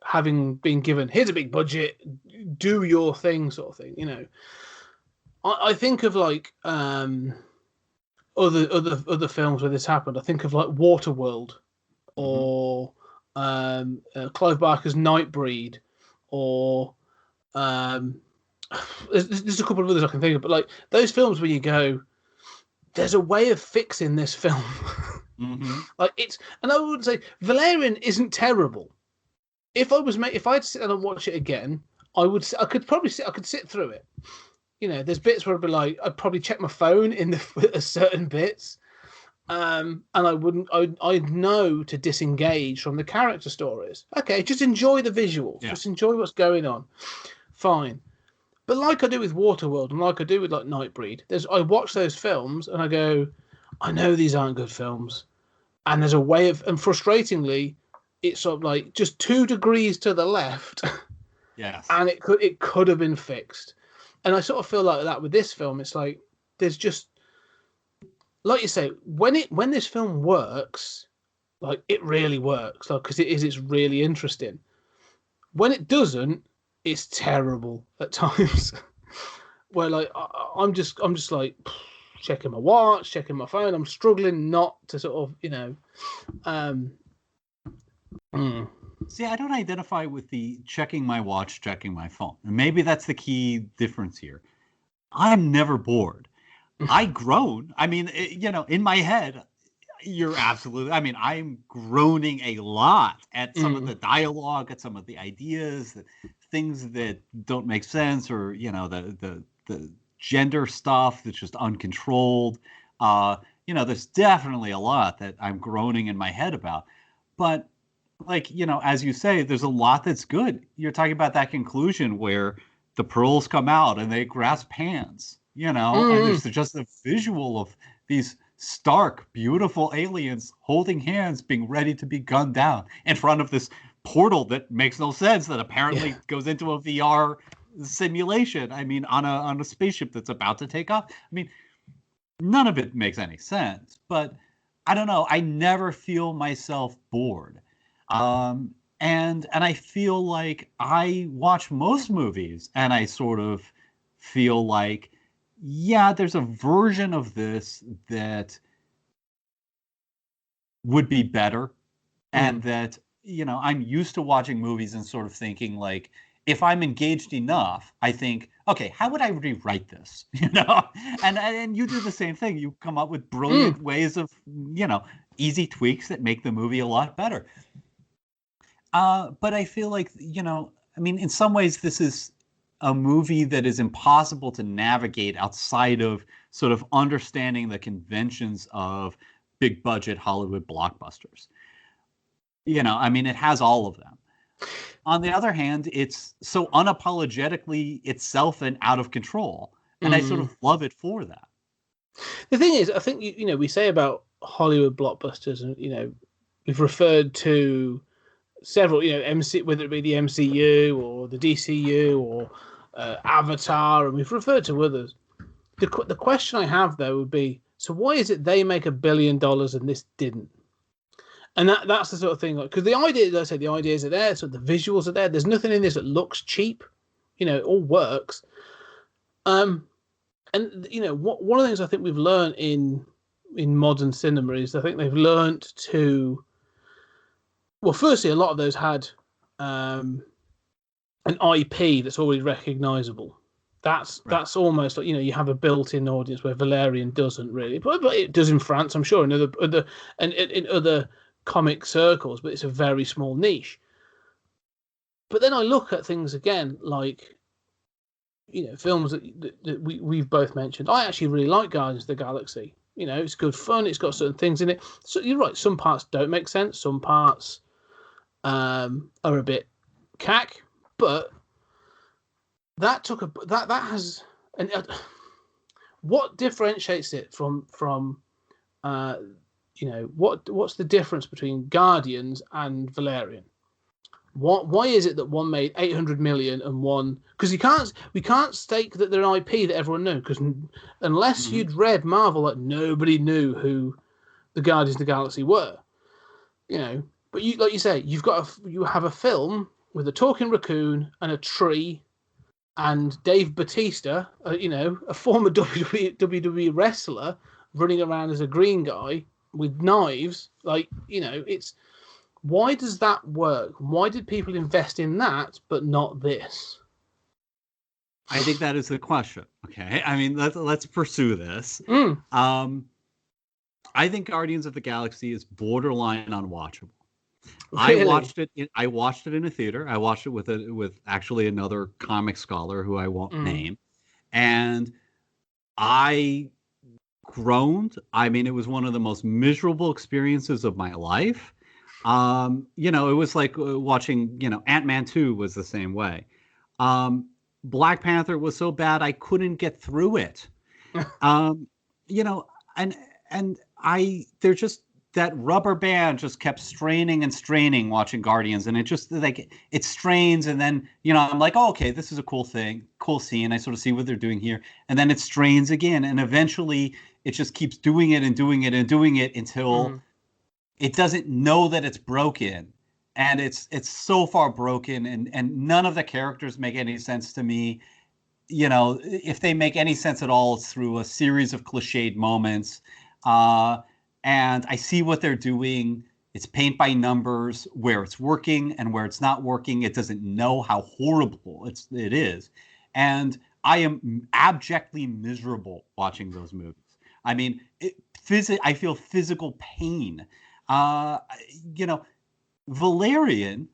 having been given, here's a big budget, do your thing, sort of thing. I think of like other films where this happened. I think of like Waterworld, or Clive Barker's Nightbreed, or there's a couple of others I can think of, but like those films where you go, there's a way of fixing this film. Mm-hmm. Like it's, and I would say Valerian isn't terrible. If I had to sit down and watch it again, I could sit through it. You know, there's bits where I'd be like, I'd probably check my phone in the certain bits, and I'd know to disengage from the character stories. Okay, just enjoy the visuals, just enjoy what's going on. Fine. But like I do with Waterworld and like I do with like Nightbreed, I watch those films and I go, I know these aren't good films. And there's a way of, and frustratingly, it's sort of like just 2 degrees to the left. Yes. And it could have been fixed. And I sort of feel like that with this film. It's like, there's just, like you say, when this film works, like it really works, like, because it's really interesting. When it doesn't, it's terrible at times. Where like I'm just like checking my watch, checking my phone. I'm struggling not to sort of, you know. See, I don't identify with the checking my watch, checking my phone. And maybe that's the key difference here. I'm never bored. I groan. I mean, you know, in my head, you're absolutely. I mean, I'm groaning a lot at some of the dialogue, at some of the ideas, the things that don't make sense, or you know, the gender stuff that's just uncontrolled. You know, there's definitely a lot that I'm groaning in my head about. But like, you know, as you say, there's a lot that's good. You're talking about that conclusion where the pearls come out and they grasp hands, you know, and there's just a visual of these stark, beautiful aliens holding hands, being ready to be gunned down in front of this portal that makes no sense, that apparently goes into a VR simulation. I mean, on a spaceship that's about to take off. I mean, none of it makes any sense, but I don't know. I never feel myself bored. And I feel like I watch most movies and I sort of feel like, yeah, there's a version of this that would be better. And that, you know, I'm used to watching movies and sort of thinking like, if I'm engaged enough, I think, okay, how would I rewrite this? You know, and you do the same thing. You come up with brilliant ways of, you know, easy tweaks that make the movie a lot better. But I feel like, you know, I mean, in some ways, this is a movie that is impossible to navigate outside of sort of understanding the conventions of big budget Hollywood blockbusters. You know, I mean, it has all of them. On the other hand, it's so unapologetically itself and out of control. And I sort of love it for that. The thing is, I think, you know, we say about Hollywood blockbusters, and, you know, we've referred to several, you know, whether it be the MCU or the DCU or Avatar, and we've referred to others. The question I have, though, would be, so why is it they make $1 billion and this didn't? And that's the sort of thing, because the idea, as I said, the ideas are there, so the visuals are there. There's nothing in this that looks cheap. You know, it all works. And you know, one of the things I think we've learned in modern cinema is I think they've learned to. Well, firstly, a lot of those had an IP that's already recognisable. That's almost like, you know, you have a built-in audience where Valerian doesn't really, but it does in France, I'm sure, in other comic circles, but it's a very small niche. But then I look at things again, like, you know, films that we've both mentioned. I actually really like Guardians of the Galaxy. You know, it's good fun. It's got certain things in it. So you're right. Some parts don't make sense. Some parts are a bit cack. But that has what differentiates it from you know, what's the difference between Guardians and Valerian? Why is it that one made 800 million and one? Because we can't stake that they're an IP that everyone knew. Because unless you'd read Marvel, like, nobody knew who the Guardians of the Galaxy were. You know, but you, like you say, you have a film with a talking raccoon and a tree, and Dave Bautista, you know, a former WWE wrestler running around as a green guy with knives. Like, you know, it's Why does that work? Why did people invest in that but not this? I think that is the question. Okay, I mean, let's pursue this. I think Guardians of the Galaxy is borderline unwatchable. Really? I watched it in a theater. I watched it with actually another comic scholar who I won't name, and I groaned. I mean, it was one of the most miserable experiences of my life. It was like watching, Ant-Man 2 was the same way. Black Panther was so bad I couldn't get through it. And they're just, that rubber band just kept straining and straining watching Guardians, and it just like it strains, and then I'm like, oh, okay, this is a cool scene. I sort of see what they're doing here, and then it strains again, and eventually it just keeps doing it and doing it and doing it until it doesn't know that it's broken, and it's so far broken, and none of the characters make any sense to me. If they make any sense at all, it's through a series of cliched moments. And I see what they're doing. It's paint by numbers, where it's working and where it's not working. It doesn't know how horrible it is. And I am abjectly miserable watching those movies. I mean, I feel physical pain. Valerian,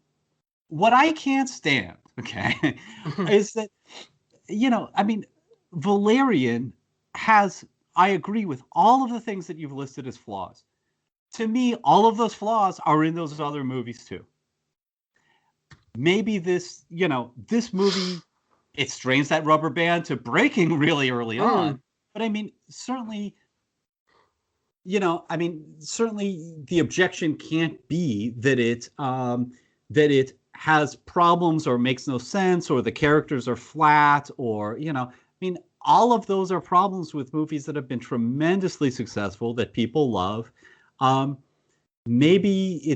what I can't stand, okay, is that, Valerian has, I agree with all of the things that you've listed as flaws. To me, all of those flaws are in those other movies too. Maybe this movie, it strains that rubber band to breaking really early on. But I mean, certainly, certainly the objection can't be that it has problems or makes no sense, or the characters are flat, or, all of those are problems with movies that have been tremendously successful that people love. Maybe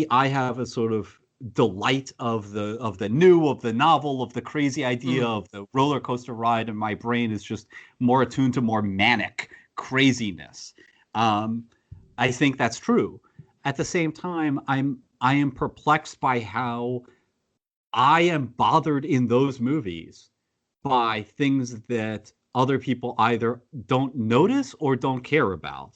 I have a sort of delight of the new, of the novel, of the crazy idea of the roller coaster ride, and my brain is just more attuned to more manic craziness. I think that's true. At the same time, I am perplexed by how I am bothered in those movies by things that other people either don't notice or don't care about.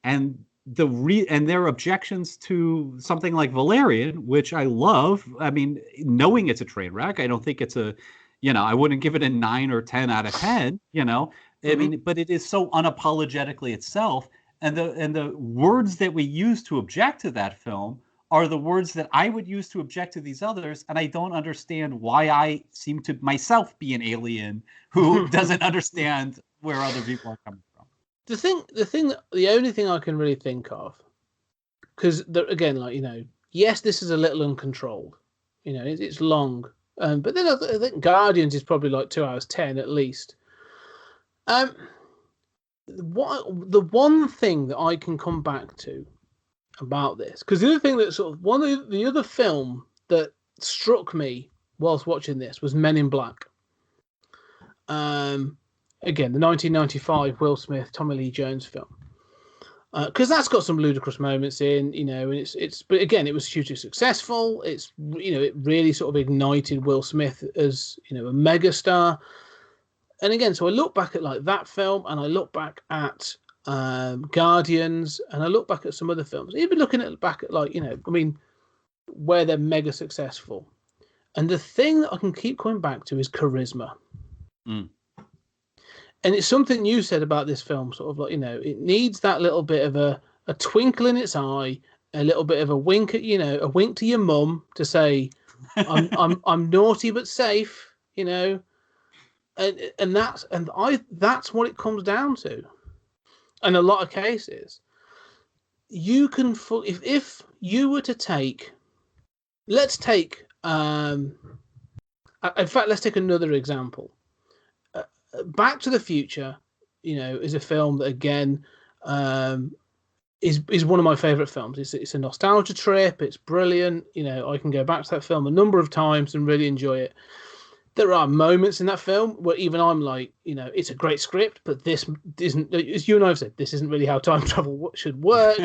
And their objections to something like Valerian, which I love. I mean, knowing it's a train wreck, I don't think it's I wouldn't give it a 9 or 10 out of 10, I mean, but it is so unapologetically itself. And the words that we use to object to that film are the words that I would use to object to these others, and I don't understand why I seem to myself be an alien who doesn't understand where other people are coming from. The only thing I can really think of, because again, yes, this is a little uncontrolled, it's long, but then I think Guardians is probably like 2 hours 10 at least. The one thing that I can come back to about this, because the other thing that sort of the other film that struck me whilst watching this was Men in Black. Again, the 1995 Will Smith, Tommy Lee Jones film, because that's got some ludicrous moments in, and but again, it was hugely successful. It really sort of ignited Will Smith as a megastar. And again, so I look back at like that film, and I look back at Guardians, and I look back at some other films, even looking back at like, where they're mega successful. And the thing that I can keep coming back to is charisma. And it's something you said about this film, sort of like, it needs that little bit of a twinkle in its eye, a little bit of a wink at, a wink to your mum to say, I'm naughty but safe, and that's what it comes down to. In a lot of cases, you can if you were to take, let's take in fact, let's take another example. Back to the Future, is a film that again is one of my favorite films. It's a nostalgia trip. It's brilliant. I can go back to that film a number of times and really enjoy it. There are moments in that film where even I'm like, it's a great script, but this isn't, as you and I have said, this isn't really how time travel should work.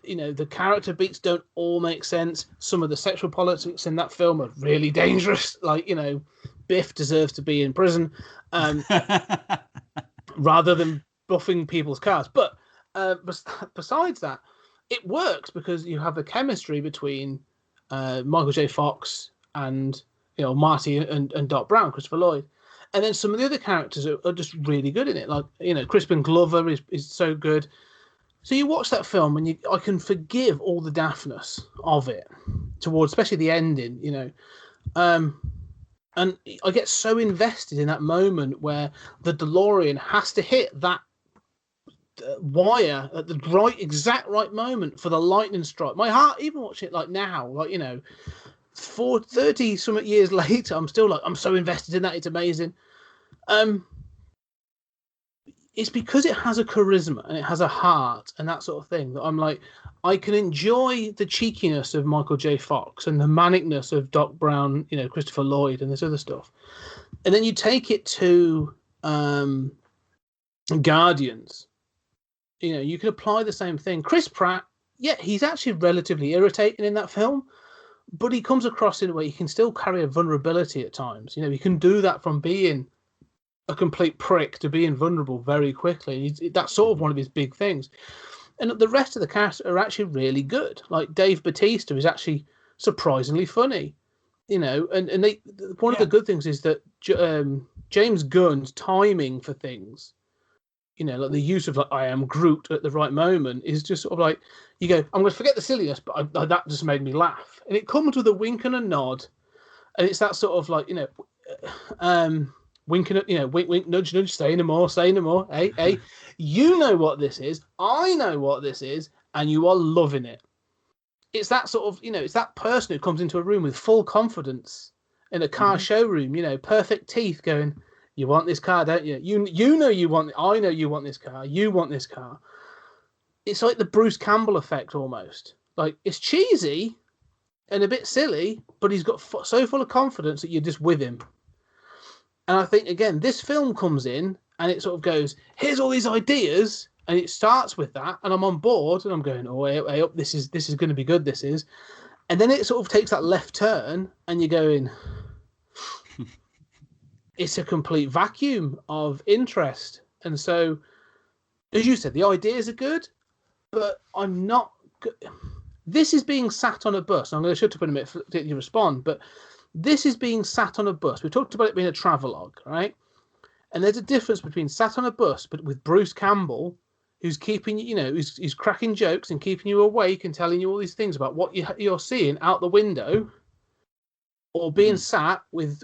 The character beats don't all make sense. Some of the sexual politics in that film are really dangerous. Like, Biff deserves to be in prison rather than buffing people's cars. But besides that, it works because you have the chemistry between Michael J. Fox and Marty and Doc Brown, Christopher Lloyd, and then some of the other characters are just really good in it. Like Crispin Glover is so good. So you watch that film and I can forgive all the daftness of it towards, especially the ending. And I get so invested in that moment where the DeLorean has to hit that wire at the exact right moment for the lightning strike. My heart, even watching it like now, 30 something years later, I'm still like, I'm so invested in that. It's amazing. It's because it has a charisma and it has a heart and that sort of thing that I'm like, I can enjoy the cheekiness of Michael J. Fox and the manicness of Doc Brown, Christopher Lloyd and this other stuff. And then you take it to Guardians. You can apply the same thing. Chris Pratt, yeah, he's actually relatively irritating in that film, but he comes across in a way he can still carry a vulnerability at times. He can do that from being a complete prick to being vulnerable very quickly. That's sort of one of his big things. And the rest of the cast are actually really good. Like Dave Bautista is actually surprisingly funny, and they, one of the good things is that James Gunn's timing for things, like the use of I am Groot at the right moment is just sort of like, you go, I'm going to forget the silliness, but that just made me laugh. And it comes with a wink and a nod. And it's that sort of like, winking at, wink, wink, nudge, nudge, say no more, hey, hey. You know what this is, I know what this is, and you are loving it. It's that sort of, it's that person who comes into a room with full confidence in a car showroom, perfect teeth going, you want this car, don't you? You know you want it, I know you want this car, you want this car. It's like the Bruce Campbell effect almost. Like, it's cheesy and a bit silly, but he's got so full of confidence that you're just with him. And I think, again, this film comes in and it sort of goes, here's all these ideas, and it starts with that, and I'm on board, and I'm going, oh, hey up, this is going to be good, this is. And then it sort of takes that left turn, and you're going, it's a complete vacuum of interest. And so, as you said, the ideas are good, but I'm not... This is being sat on a bus. I'm going to shut up in a minute for you to respond, but this is being sat on a bus. We talked about it being a travelogue, right? And there's a difference between sat on a bus, but with Bruce Campbell, who's keeping you, he's cracking jokes and keeping you awake and telling you all these things about what you're seeing out the window, or being sat with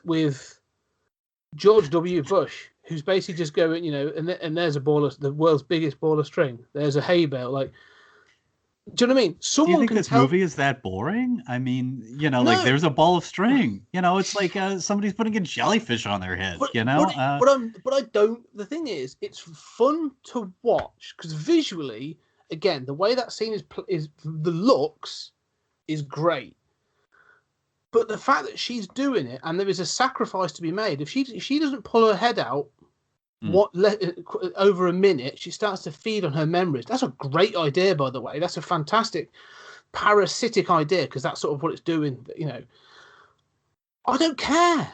George W. Bush, who's basically just going, and there's a ball of the world's biggest ball of string. There's a hay bale, like. Do you know what I mean? Do you think this movie is that boring? I mean, no. Like there's a ball of string. It's like somebody's putting a jellyfish on their head. But I don't. The thing is, it's fun to watch because visually, again, the way that scene is the looks is great. But the fact that she's doing it and there is a sacrifice to be made, if she doesn't pull her head out. Over a minute, she starts to feed on her memories. That's a great idea, by the way. That's a fantastic parasitic idea because that's sort of what it's doing. I don't care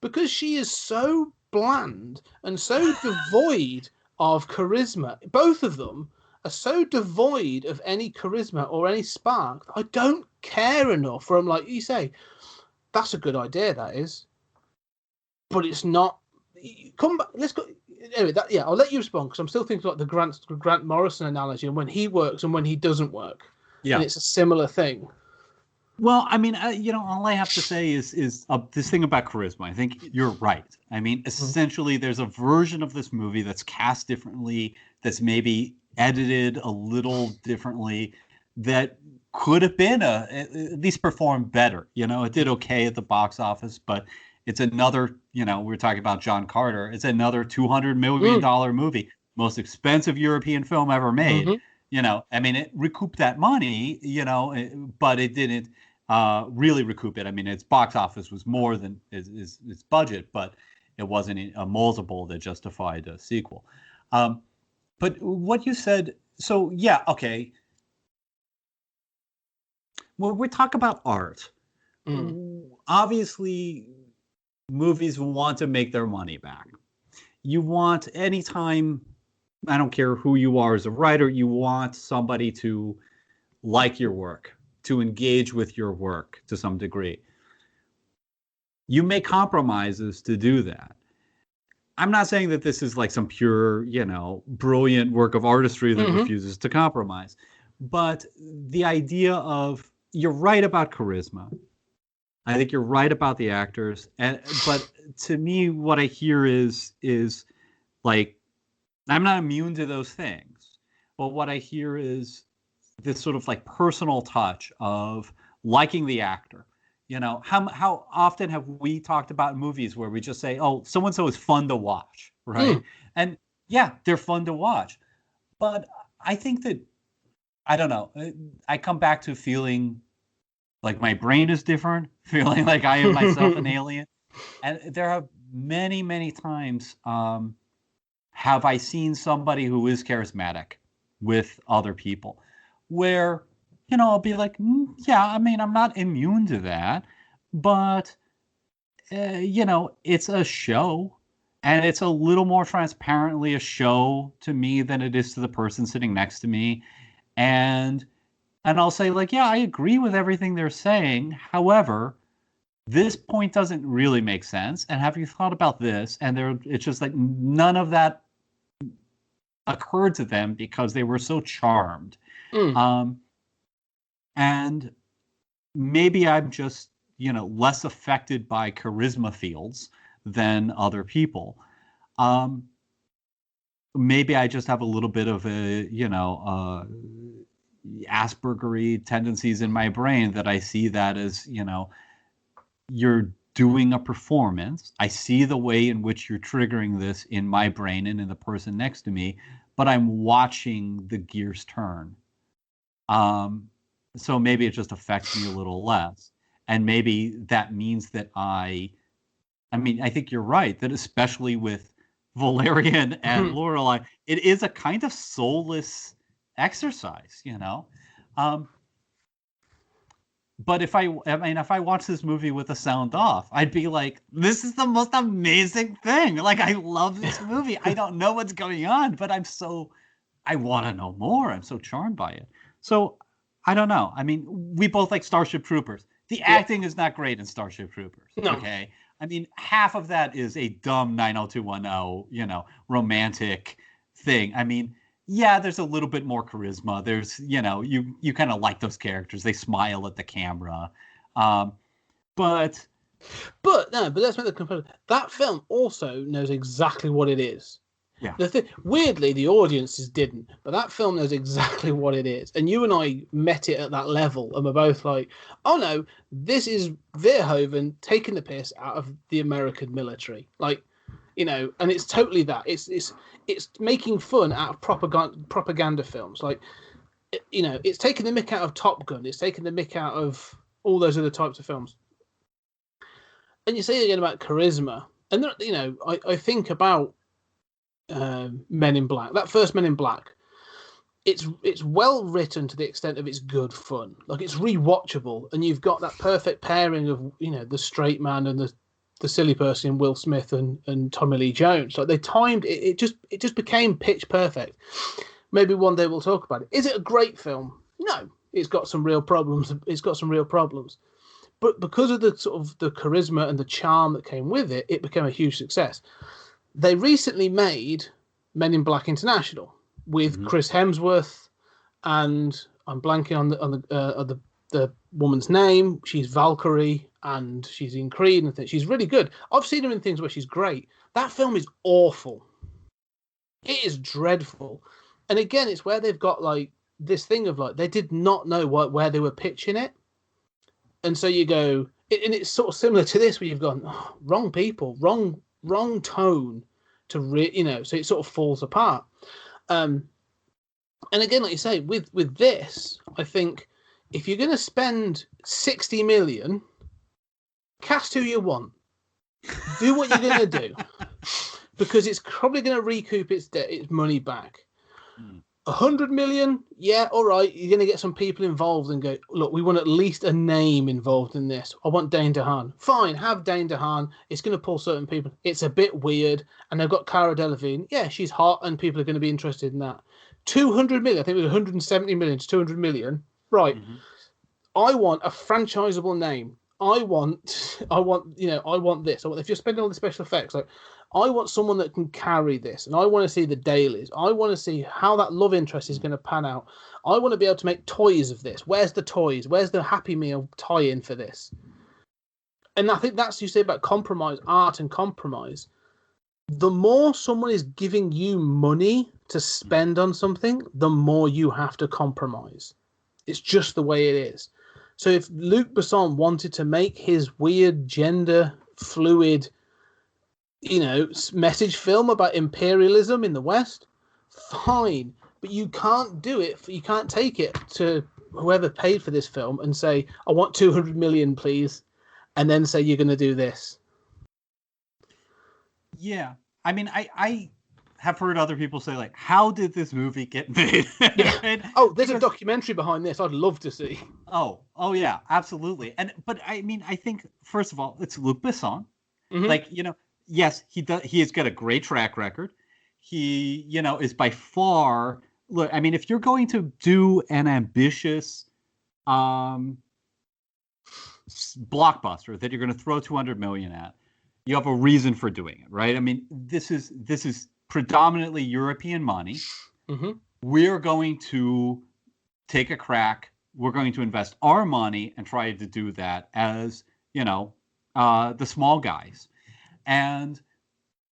because she is so bland and so devoid of charisma. Both of them are so devoid of any charisma or any spark. I don't care enough for them. Like you say, that's a good idea. That is, but it's not. Come back. Let's go. Anyway, I'll let you respond because I'm still thinking about the Grant Morrison analogy and when he works and when he doesn't work. Yeah, and it's a similar thing. Well, I mean, all I have to say is this thing about charisma. I think you're right. I mean, essentially, there's a version of this movie that's cast differently, that's maybe edited a little differently, that could have been at least performed better. It did okay at the box office, but. It's another, we're talking about John Carter. It's another $200 million movie, most expensive European film ever made. I mean, it recouped that money, but it didn't really recoup it. I mean, its box office was more than its budget, but it wasn't a multiple that justified a sequel. But what you said, so yeah, okay. When we talk about art, obviously movies want to make their money back. You want, anytime, I don't care who you are as a writer, you want somebody to like your work, to engage with your work to some degree. You make compromises to do that. I'm not saying that this is like some pure, brilliant work of artistry that refuses to compromise. But the idea of, you're right about charisma. I think you're right about the actors. But to me, what I hear is like, I'm not immune to those things. But what I hear is this sort of like personal touch of liking the actor. How often have we talked about movies where we just say, oh, so-and-so is fun to watch, right? And yeah, they're fun to watch. But I think that, I don't know, I come back to feeling like my brain is different, feeling like I am myself an alien. And there are many, many times have I seen somebody who is charismatic with other people where, I'll be like, yeah, I mean, I'm not immune to that, but, it's a show, and it's a little more transparently a show to me than it is to the person sitting next to me. And I'll say, like, yeah, I agree with everything they're saying. However, this point doesn't really make sense. And have you thought about this? And it's just like none of that occurred to them because they were so charmed. And maybe I'm just, less affected by charisma fields than other people. Maybe I just have a little bit of a, Asperger-y tendencies in my brain that I see that as, you're doing a performance. I see the way in which you're triggering this in my brain and in the person next to me, but I'm watching the gears turn. So maybe it just affects me a little less. And maybe that means that I think you're right, that especially with Valerian and Lorelei, it is a kind of soulless exercise, But if I watch this movie with the sound off, I'd be like, this is the most amazing thing. Like, I love this movie. I don't know what's going on, but I want to know more. I'm so charmed by it. So I don't know. I mean, we both like Starship Troopers. The acting is not great in Starship Troopers. No. Okay. I mean, half of that is a dumb 90210, romantic thing. I mean, yeah, there's a little bit more charisma. There's, you kind of like those characters. They smile at the camera. But let's make the comparison. That film also knows exactly what it is. Yeah. Weirdly, the audiences didn't, but that film knows exactly what it is. And you and I met it at that level, and we're both like, oh no, this is Verhoeven taking the piss out of the American military. Like, and it's totally that. It's making fun out of propaganda films. Like, it's taking the mick out of Top Gun. It's taking the mick out of all those other types of films. And you say again about charisma, and I think about Men in Black. That first Men in Black, it's well written to the extent of it's good fun. Like, it's rewatchable, and you've got that perfect pairing of the straight man and the silly person in Will Smith and Tommy Lee Jones. Like, they timed it. It just became pitch perfect. Maybe one day we'll talk about it. Is it a great film? No, it's got some real problems. But because of the sort of the charisma and the charm that came with it, it became a huge success. They recently made Men in Black International with Chris Hemsworth, and I'm blanking on the woman's name. She's Valkyrie, and she's in Creed, and she's really good. I've seen her in things where she's great. That film is awful. It is dreadful. And again, it's where they've got like this thing of like they did not know where they were pitching it, and so you go, and it's sort of similar to this where you've gone wrong people, wrong tone to so it sort of falls apart. And again, like you say, with this, I think if you're going to spend 60 million, cast who you want. Do what you're going to do. Because it's probably going to recoup its money back. 100 million, yeah, all right. You're going to get some people involved and go, look, we want at least a name involved in this. I want Dane DeHaan. Fine, have Dane DeHaan. It's going to pull certain people. It's a bit weird. And they've got Cara Delevingne. Yeah, she's hot and people are going to be interested in that. 200 million, I think it was 170 million to 200 million. Right. I want a franchisable name. I want this. I want, if you're spending all the special effects, like, I want someone that can carry this, and I want to see the dailies. I want to see how that love interest is going to pan out. I want to be able to make toys of this. Where's the toys? Where's the Happy Meal tie-in for this? And I think that's, you say about compromise, art and compromise. The more someone is giving you money to spend on something, the more you have to compromise. It's just the way it is. So if Luc Besson wanted to make his weird gender fluid, message film about imperialism in the West, fine. But you can't do it. You can't take it to whoever paid for this film and say, I want 200 million, please. And then say you're going to do this. Yeah. I mean, I have heard other people say, like, how did this movie get made? Yeah. Oh, there's a documentary behind this I'd love to see. Oh yeah, absolutely. But I mean, I think, first of all, it's Luc Besson. Mm-hmm. Like, yes, he has got a great track record. He, is by far, look, I mean, if you're going to do an ambitious blockbuster that you're going to throw 200 million at, you have a reason for doing it, right? I mean, this is predominantly European money. Mm-hmm. We're going to take a crack. We're going to invest our money and try to do that as, the small guys. And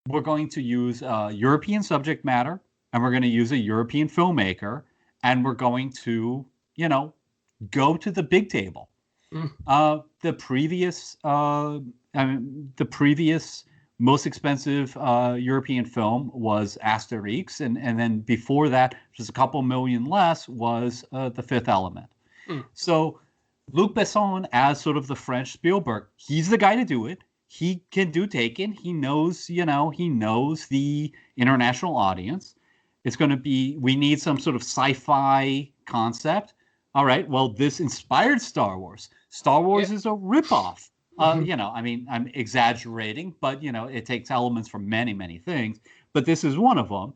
we're going to use European subject matter, and we're going to use a European filmmaker, and we're going to, go to the big table. The previous most expensive European film was Asterix, and then before that, just a couple million less, was The Fifth Element. So Luc Besson, as sort of the French Spielberg, he's the guy to do it. He can do Taken. He knows the international audience. It's going to be, we need some sort of sci-fi concept. All right, well, this inspired Star Wars. Star Wars is a ripoff. I mean, I'm exaggerating, but, it takes elements from many, many things. But this is one of them.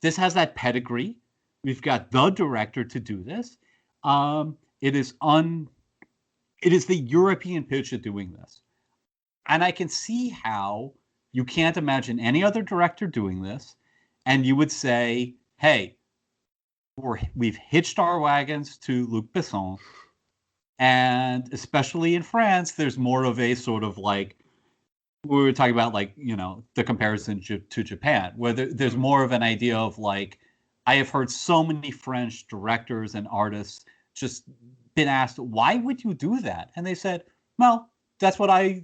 This has that pedigree. We've got the director to do this. It is the European pitch of doing this. And I can see how you can't imagine any other director doing this. And you would say, hey, we've hitched our wagons to Luc Besson. And especially in France, there's more of a sort of like, we were talking about, like, the comparison to Japan, where there's more of an idea of like, I have heard so many French directors and artists just been asked, why would you do that? And they said, well, that's what I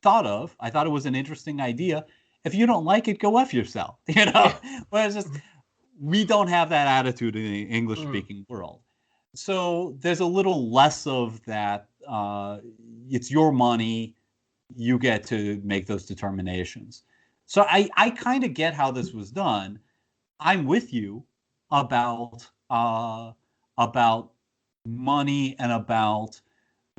thought of. I thought it was an interesting idea. If you don't like it, go F yourself. Whereas just, we don't have that attitude in the English-speaking world. So there's a little less of that. It's your money. You get to make those determinations. So I kind of get how this was done. I'm with you about money, and about,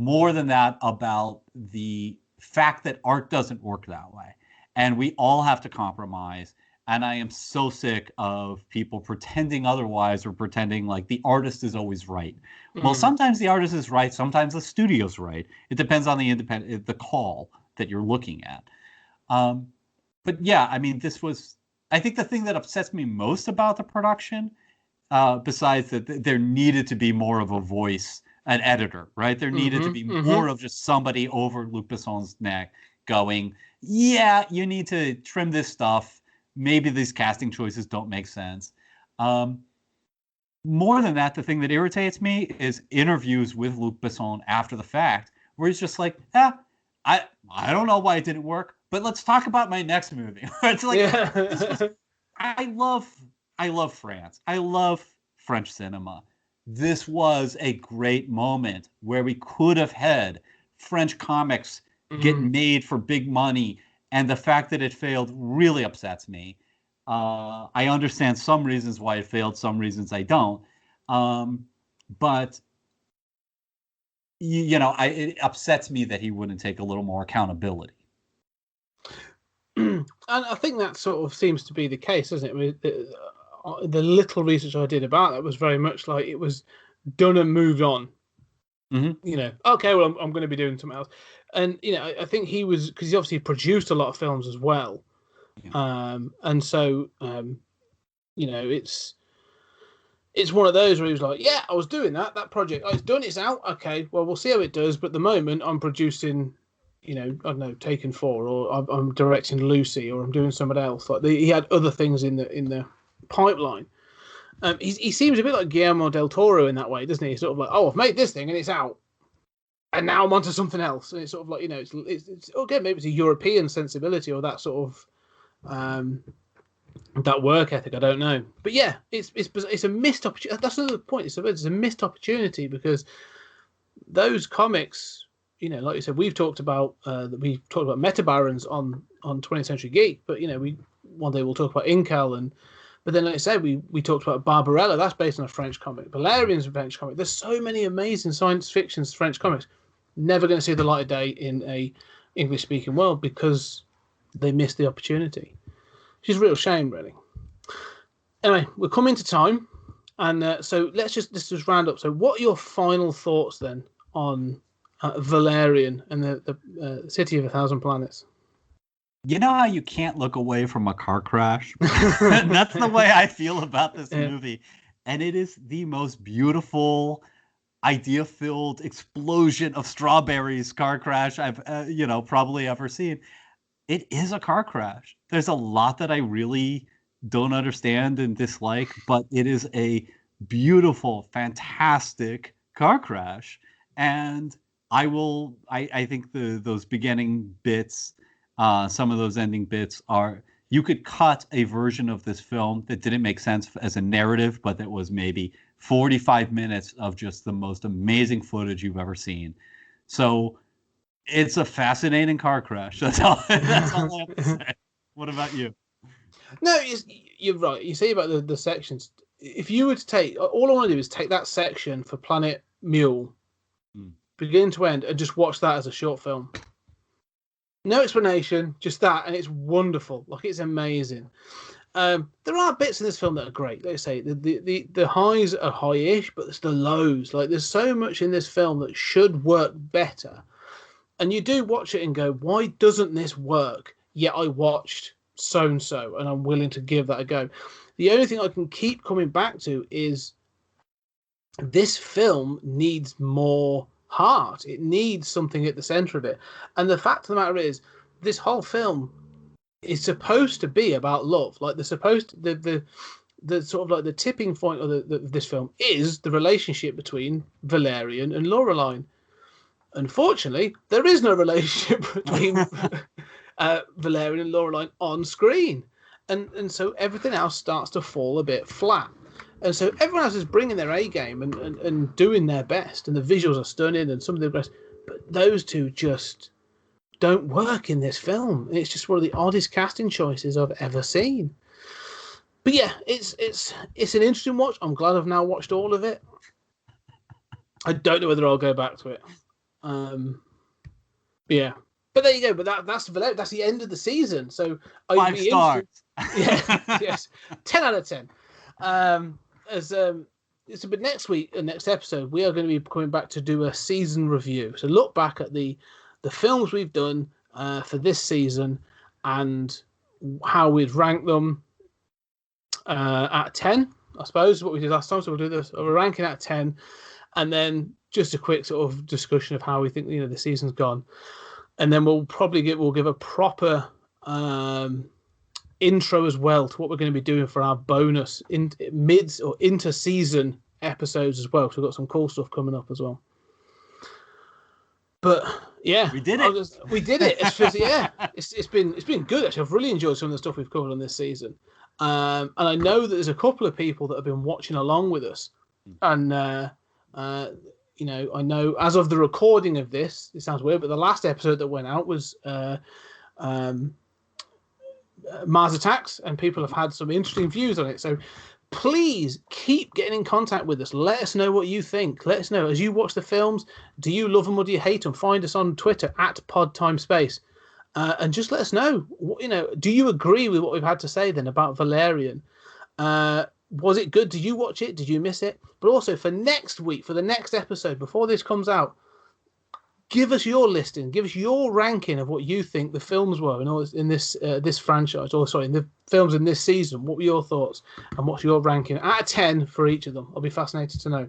more than that, about the fact that art doesn't work that way. And we all have to compromise. And I am so sick of people pretending otherwise, or pretending like the artist is always right. Well, sometimes the artist is right. Sometimes the studio's right. It depends on the call that you're looking at. But yeah, I mean, I think the thing that upsets me most about the production, besides that there needed to be more of a voice, an editor, right? There needed to be more of just somebody over Luc Besson's neck going, yeah, you need to trim this stuff. Maybe these casting choices don't make sense. More than that, the thing that irritates me is interviews with Luc Besson after the fact, where he's just like, I don't know why it didn't work, but let's talk about my next movie. It's like, I love France. I love French cinema. this was a great moment where we could have had French comics get made for big money, and the fact that it failed really upsets me. I understand some reasons why it failed, some reasons I don't. But it upsets me that he wouldn't take a little more accountability. And I think that sort of seems to be the case, doesn't it? I mean, the little research I did about that was very much like it was done and moved on. Okay, well, I'm going to be doing something else. And, I think he was, because he obviously produced a lot of films as well. Yeah. And so, it's one of those where he was like, yeah, I was doing that project. Oh, it's done, it's out. Okay, well, we'll see how it does. But at the moment, I'm producing, I don't know, Taken 4, or I'm directing Lucy, or I'm doing something else. Like he had other things in the pipeline. He seems a bit like Guillermo del Toro in that way, doesn't he? He's sort of like, oh, I've made this thing and it's out, and now I'm onto something else. And it's sort of like, it's okay, maybe it's a European sensibility or that sort of that work ethic. I don't know, but yeah, it's a missed opportunity. That's another point. It's a missed opportunity because those comics, like you said, we've talked about Meta Barons on 20th Century Geek, but one day we'll talk about Incal But then, like I said, we talked about Barbarella. That's based on a French comic. Valerian's a French comic. There's so many amazing science fiction French comics. Never going to see the light of day in a English-speaking world because they missed the opportunity. Which is a real shame, really. Anyway, we're coming to time. And so let's just round up. So what are your final thoughts then on Valerian and the City of a Thousand Planets? You know how you can't look away from a car crash? That's the way I feel about this movie. And it is the most beautiful, idea-filled explosion of strawberries car crash I've, probably ever seen. It is a car crash. There's a lot that I really don't understand and dislike, but it is a beautiful, fantastic car crash. And I think those beginning bits, some of those ending bits you could cut a version of this film that didn't make sense as a narrative, but that was maybe 45 minutes of just the most amazing footage you've ever seen. So it's a fascinating car crash. That's all I have to say. What about you? No, you're right. You say about the sections. If you were to take, all I want to do is take that section for Planet Mule, begin to end, and just watch that as a short film. No explanation, just that, and it's wonderful. Like, it's amazing. There are bits in this film that are great. Like I say, the highs are high-ish, but it's the lows. Like, there's so much in this film that should work better. And you do watch it and go, why doesn't this work? Yet I watched so-and-so, and I'm willing to give that a go. The only thing I can keep coming back to is this film needs more heart. It needs something at the center of it. And the fact of the matter is, this whole film is supposed to be about love. Like, the sort of like the tipping point of this film is the relationship between Valerian and Laureline. Unfortunately, there is no relationship between Valerian and Laureline on screen. And so everything else starts to fall a bit flat. And so everyone else is bringing their A game and doing their best. And the visuals are stunning and some of the best. But those two just don't work in this film. It's just one of the oddest casting choices I've ever seen. But yeah, it's an interesting watch. I'm glad I've now watched all of it. I don't know whether I'll go back to it. Yeah. But there you go. But that's the end of the season. So 5 stars. Yeah. Yes. 10 out of 10. But next week, next episode, we are going to be coming back to do a season review. So look back at the films we've done for this season and how we'd rank them at 10. I suppose what we did last time. So we'll do this. We're ranking at 10, and then just a quick sort of discussion of how we think the season's gone, and then we'll give a proper intro as well to what we're going to be doing for our bonus mids or inter-season episodes as well. So we've got some cool stuff coming up as well. But yeah, we did it. We did it. It's just, yeah, it's been good actually. I've really enjoyed some of the stuff we've covered on this season, and I know that there's a couple of people that have been watching along with us And I know as of the recording of this, it sounds weird, but the last episode that went out was Mars Attacks, and people have had some interesting views on it. So please keep getting in contact with us. Let us know what you think. Let us know as you watch the films. Do you love them or do you hate them? Find us on Twitter at PodTimeSpace, and just let us know. Do you agree with what we've had to say then about Valerian? Was it good? Did you watch it? Did you miss it? But also for next week, for the next episode, before this comes out, give us your listing. Give us your ranking of what you think the films were in this franchise, or sorry, in the films in this season. What were your thoughts, and what's your ranking out of 10 for each of them? I'll be fascinated to know.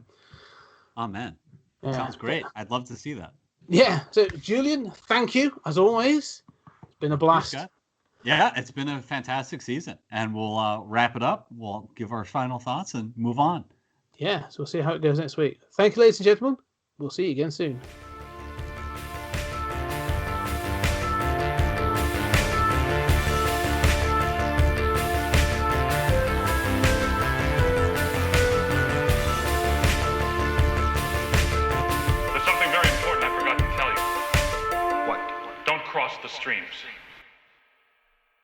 Amen. Yeah. Sounds great. I'd love to see that. Yeah. So Julian, thank you as always. It's been a blast. Yeah, it's been a fantastic season, and we'll wrap it up. We'll give our final thoughts and move on. Yeah, so we'll see how it goes next week. Thank you, ladies and gentlemen. We'll see you again soon. There's something very important I forgot to tell you. What? Don't cross the streams.